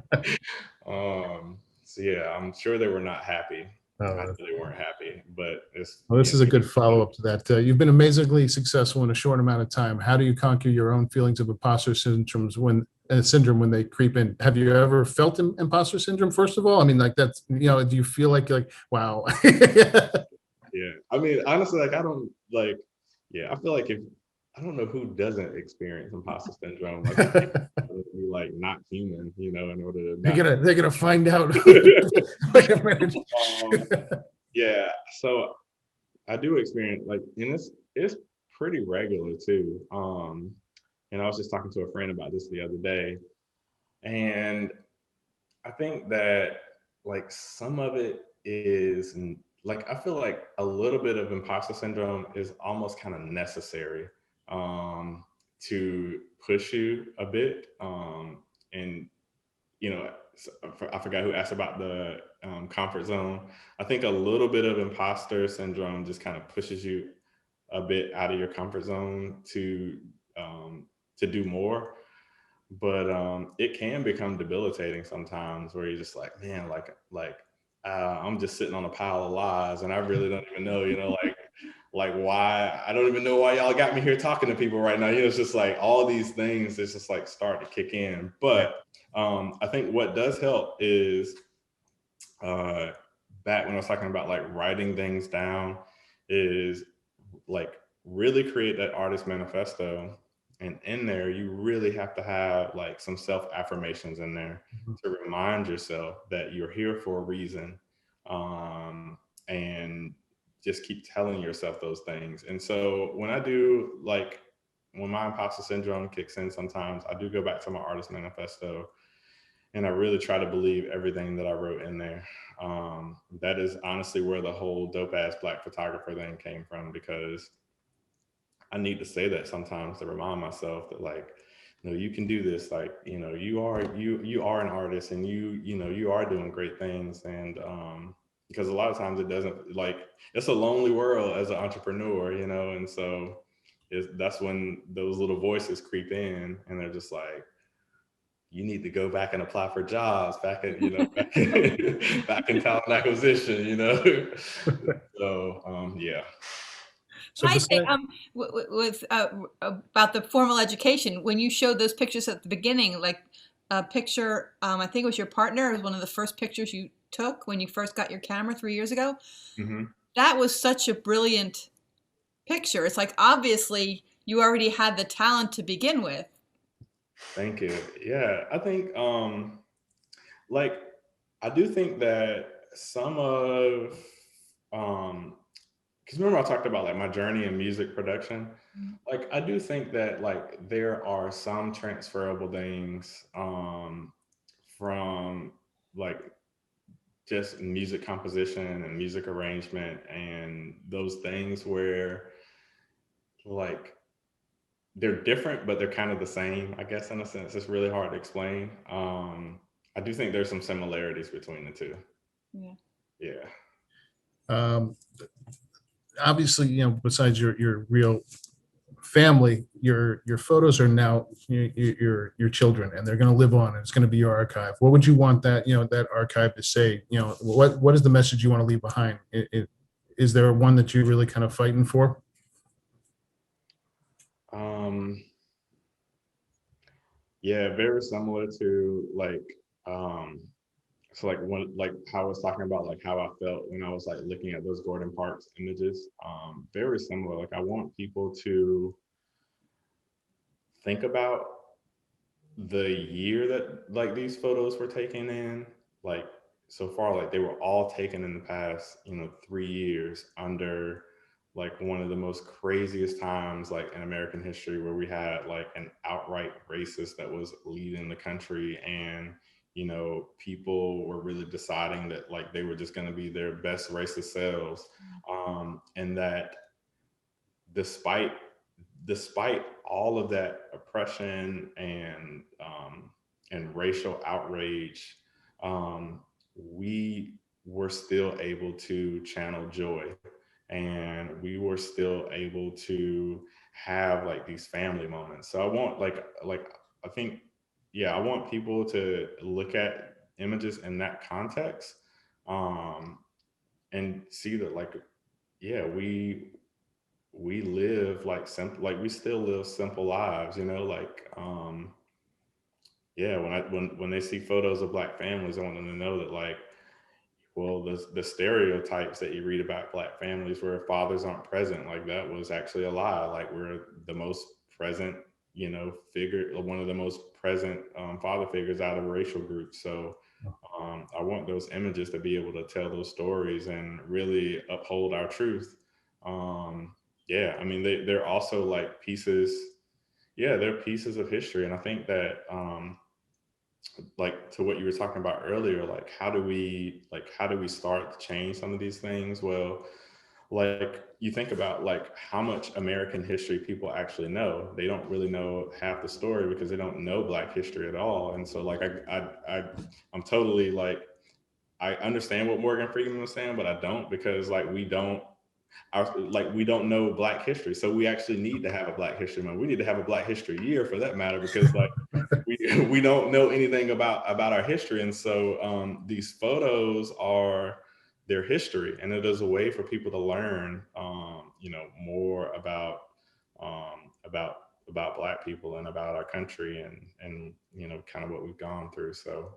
So yeah, I'm sure they were not happy. I know they weren't happy, but it's. Well, this is a good follow-up to that. You've been amazingly successful in a short amount of time. How do you conquer your own feelings of imposter syndrome when they creep in? Have you ever felt imposter syndrome, first of all? I mean, like that's, do you feel like you're like, wow? Yeah. I mean, honestly, like I don't like, yeah, I feel like if I don't know who doesn't experience imposter syndrome. Like I think it's be like not human, in order to not. They're gonna find out. Wait a minute. Yeah. So I do experience like, and it's pretty regular too. And I was just talking to a friend about this the other day, and I think that like some of it is like I feel like a little bit of imposter syndrome is almost kind of necessary to push you a bit. And I forgot who asked about the comfort zone. I think a little bit of imposter syndrome just kind of pushes you a bit out of your comfort zone to do more. But it can become debilitating sometimes, where you're just like, man, I'm just sitting on a pile of lies, and I really don't even know, like why. I don't even know why y'all got me here talking to people right now. It's just like all these things. It's just like start to kick in. But I think what does help is back when I was talking about like writing things down, is like really create that artist manifesto. And in there, you really have to have like some self affirmations in there to remind yourself that you're here for a reason, and just keep telling yourself those things. And so when I do like, when my imposter syndrome kicks in, sometimes I do go back to my artist manifesto, and I really try to believe everything that I wrote in there. That is honestly where the whole dope ass black photographer thing came from, because I need to say that sometimes to remind myself that like, you can do this. Like, you are an artist, and you are doing great things. And because a lot of times it doesn't, like, it's a lonely world as an entrepreneur, and so that's when those little voices creep in, and they're just like, you need to go back and apply for jobs back at, back in talent acquisition, So yeah. So I think with about the formal education, when you showed those pictures at the beginning, like a picture, I think it was your partner, it was one of the first pictures you took when you first got your camera 3 years ago. Mm-hmm. That was such a brilliant picture. It's like, obviously you already had the talent to begin with. Thank you. Yeah, I think like I do think that some of because remember I talked about like my journey in music production. Like I do think that like there are some transferable things from like just music composition and music arrangement and those things where like they're different, but they're kind of the same, I guess, in a sense. It's really hard to explain. I do think there's some similarities between the two. Yeah. Yeah. Obviously, besides your real family, your photos are now your children, and they're going to live on, and it's going to be your archive. What would you want that archive to say? What is the message you want to leave behind? Is there one that you're really kind of fighting for? Yeah, very similar to like so like when like how I was talking about like how I felt when I was like looking at those Gordon Parks images. Very similar. Like I want people to think about the year that like these photos were taken in. Like so far, like they were all taken in the past 3 years under like one of the most craziest times like in American history, where we had like an outright racist that was leading the country, and people were really deciding that like they were just going to be their best racist selves, and that despite all of that oppression and racial outrage, we were still able to channel joy, and we were still able to have like these family moments. So I want like I think, yeah, I want people to look at images in that context, and see that like, yeah, we live like simple, like we still live simple lives, you know, like yeah, when they see photos of Black families, I want them to know that like, well, the stereotypes that you read about Black families where fathers aren't present, like that was actually a lie. Like we're the most present, you know, figure, one of the most present father figures out of racial groups. So I want those images to be able to tell those stories and really uphold our truth. Yeah, I mean, they're also like pieces. Yeah, they're pieces of history, and I think that like to what you were talking about earlier, like how do we start to change some of these things? Well, like you think about like how much American history people actually know. They don't really know half the story because they don't know Black history at all. And so like I'm totally like, I understand what Morgan Freeman was saying, but I don't, because like we don't know Black history. So we actually need to have a Black History Month. We need to have a Black History Year for that matter, because like we don't know anything about our history. And so these photos are their history, and it is a way for people to learn you know, more about Black people and about our country, and you know, kind of what we've gone through. So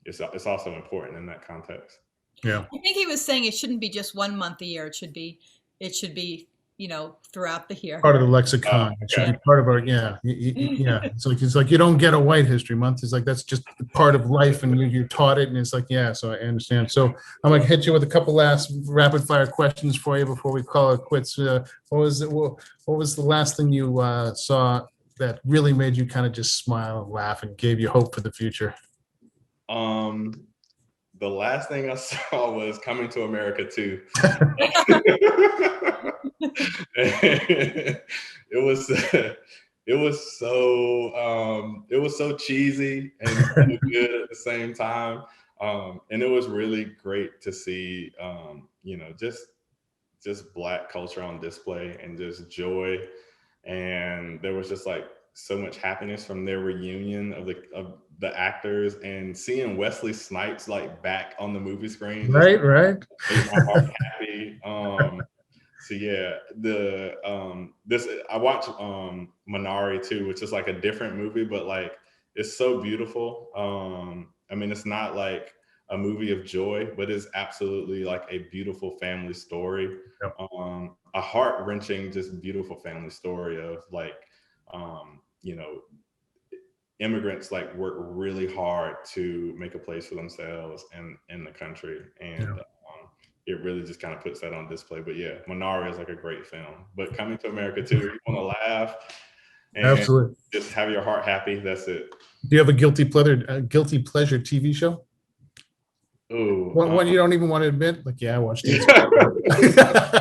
it's also important in that context. Yeah. I think he was saying it shouldn't be just 1 month a year. It should be, you know, throughout the year. Part of the lexicon. It should be part of our, yeah. Yeah. It's like you don't get a White History Month. It's like, that's just part of life, and you're taught it. And it's like, yeah, so I understand. So I'm going to hit you with a couple last rapid fire questions for you before we call it quits. What was the last thing you saw that really made you kind of just smile and laugh and gave you hope for the future? The last thing I saw was Coming to America 2. It was so cheesy and so good at the same time. And it was really great to see you know, just Black culture on display and just joy. And there was just like so much happiness from their reunion of the actors, and seeing Wesley Snipes like back on the movie screen. Right. Made my heart happy. So yeah, I watched Minari too, which is like a different movie, but like it's so beautiful. I mean, it's not like a movie of joy, but it's absolutely like a beautiful family story. Yep. A heart-wrenching, just beautiful family story of like you know, immigrants like work really hard to make a place for themselves in the country, and it really just kind of puts that on display. But yeah, Minari is like a great film. But Coming to America 2, you want to laugh and Absolutely. just have your heart happy. That's it. Do you have a guilty pleasure TV show? Ooh, One you don't even want to admit? Like, yeah, I watched it.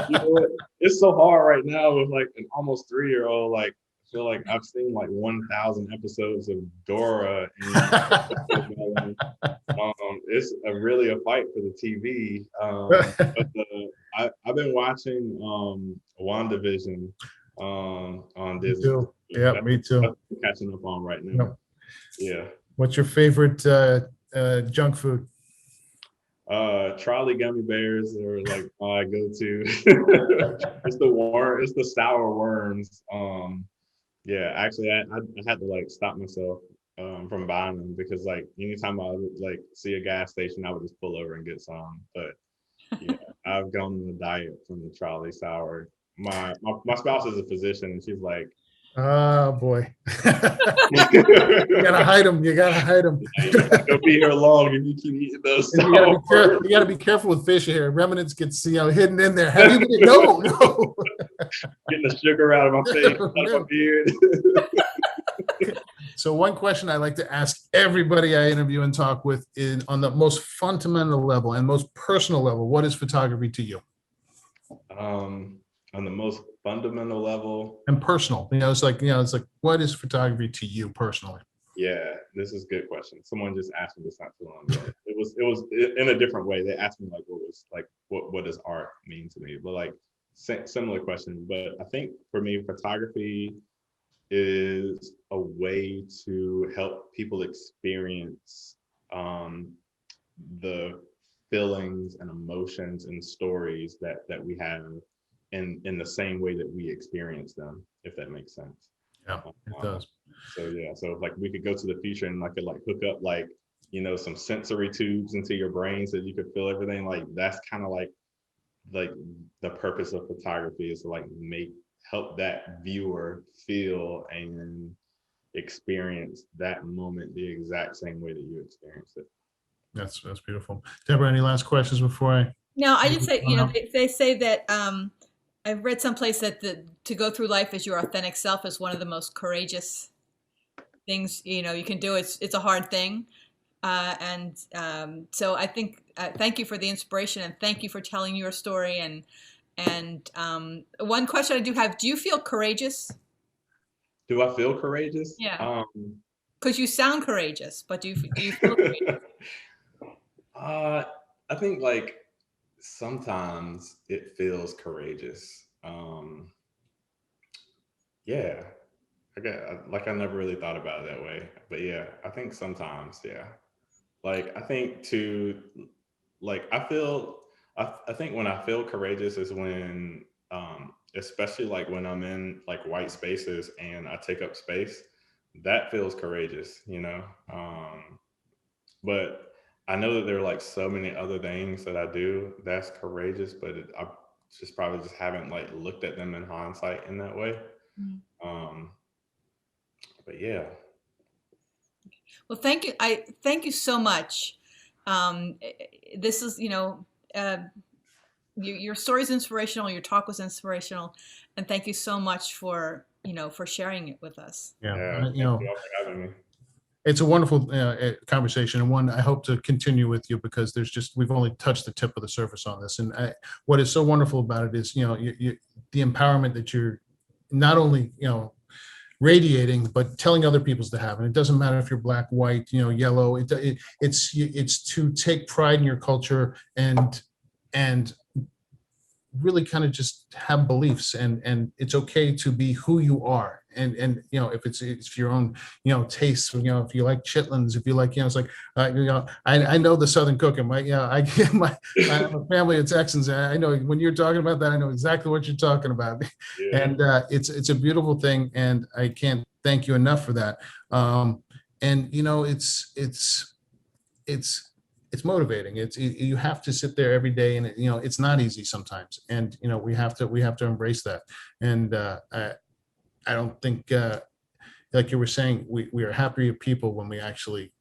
you know what? It's so hard right now with like an almost 3-year-old. Like, I feel like I've seen like 1,000 episodes of Dora. And, it's really a fight for the TV. But I've been watching WandaVision on Disney. Me too. Yeah, me too. I'm catching up on right now. Yep. Yeah. What's your favorite junk food? Trolley gummy bears are like my go-to. It's the sour worms. Yeah, actually, I had to like stop myself from buying them, because like anytime I would like see a gas station, I would just pull over and get some. But yeah, I've gone on a diet from the trolley sour. My spouse is a physician, and she's like, oh boy, you gotta hide them. Don't be here long if you keep eating those. You gotta be careful with fish here. Remnants get hidden in there. Have you been? No. Getting the sugar out of my face, out of my beard. So one question I like to ask everybody I interview and talk with is, on the most fundamental level and most personal level, what is photography to you? On the most fundamental level and personal, it's like what is photography to you personally? Yeah, this is a good question. Someone just asked me this not too long ago. It was in a different way. They asked me like, what does art mean to me? But like similar question. But I think for me, photography is a way to help people experience the feelings and emotions and stories that we have in the same way that we experience them, if that makes sense. Yeah, it does. So yeah, so like we could go to the future and I could like hook up like, you know, some sensory tubes into your brain so you could feel everything. Like that's kind of like the purpose of photography is to like help that viewer feel and experience that moment the exact same way that you experienced it. That's beautiful. Deborah, any last questions before I? No, I just say, you know, they say that I've read someplace that to go through life as your authentic self is one of the most courageous things, you know, you can do. It's a hard thing. So I think, thank you for the inspiration and thank you for telling your story. And one question I do have, do you feel courageous? Do I feel courageous? Yeah. Because you sound courageous, but do you feel courageous? I think like sometimes it feels courageous. Yeah, I never really thought about it that way, but yeah, I think sometimes, yeah. Like I think I think when I feel courageous is when, especially like when I'm in like white spaces and I take up space, that feels courageous, you know? But I know that there are like so many other things that I do that's courageous, but I just probably just haven't like looked at them in hindsight in that way. But yeah. Well, thank you. Thank you so much. This is, you know, your story is inspirational. Your talk was inspirational, and thank you so much for, you know, for sharing it with us. Yeah, Thank you all for having me. It's a wonderful conversation, and one I hope to continue with you because we've only touched the tip of the surface on this. And what is so wonderful about it is, you know, the empowerment that you're not only, you know, radiating, but telling other people to have. And it doesn't matter if you're black, white, you know, yellow. It's to take pride in your culture and really kind of just have beliefs, and it's okay to be who you are. And you know, if it's your own, you know, taste, you know, if you like chitlins, if you like, you know, it's like, you know, I know the Southern cooking, I have a family of Texans. I know when you're talking about that, I know exactly what you're talking about. Yeah. And it's a beautiful thing, and I can't thank you enough for that. And you know, it's motivating. You have to sit there every day, and you know, it's not easy sometimes. And you know, we have to embrace that. And I don't think, like you were saying, we are happier people when we actually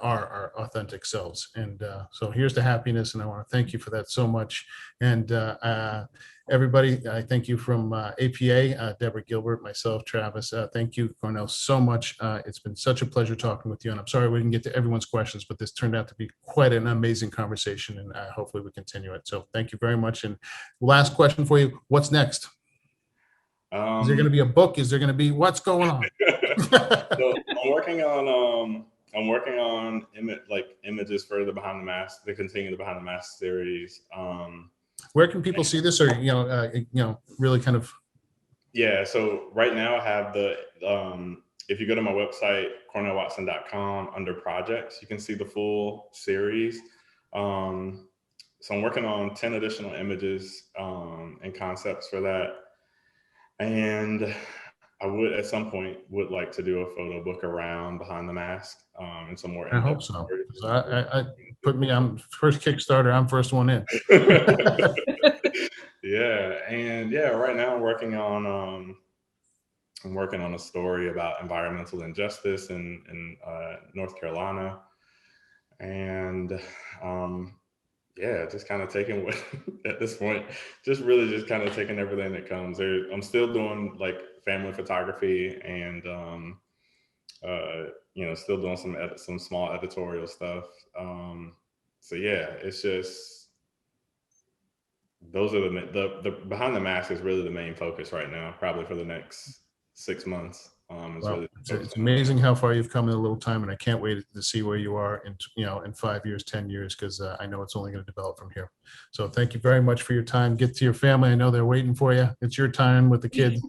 are our authentic selves. And so here's the happiness, and I want to thank you for that so much. And everybody, I thank you from APA, Deborah Gilbert, myself, Travis. Thank you, Cornell, so much. It's been such a pleasure talking with you. And I'm sorry we didn't get to everyone's questions, but this turned out to be quite an amazing conversation, and hopefully we continue it. So thank you very much. And last question for you, what's next? Is there going to be a book? Is there going to be, what's going on? So I'm working on images for the Behind the Mask, to continue the Behind the Mask series. Where can people see this, or really kind of? Yeah, so right now I have if you go to my website, cornellwatson.com, under projects, you can see the full series. So I'm working on 10 additional images and concepts for that. And I would, at some point, like to do a photo book around Behind the Mask and some more. I hope so. I put me on first Kickstarter. I'm first one in. Yeah, and yeah, right now I'm working on a story about environmental injustice in North Carolina, and yeah, just kind of taking what at this point, just really just kind of taking everything that comes. I'm still doing like family photography and still doing some small editorial stuff. So yeah, it's just those are the Behind the Mask is really the main focus right now, probably for the next 6 months. It's amazing how far you've come in a little time, and I can't wait to see where you are in 5 years, 10 years, because I know it's only going to develop from here. So thank you very much for your time. Get to your family. I know they're waiting for you. It's your time with the kids.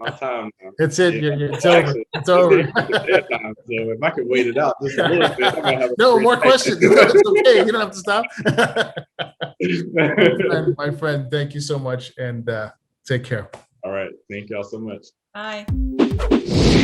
my time now. It's it. Yeah. It's Well, over. actually, It's over. it's their time. So if I could wait it out just a little bit, I'm gonna have a No more great questions. night. It's okay. You don't have to stop. My friend, thank you so much, and take care. All right. Thank y'all so much. Bye.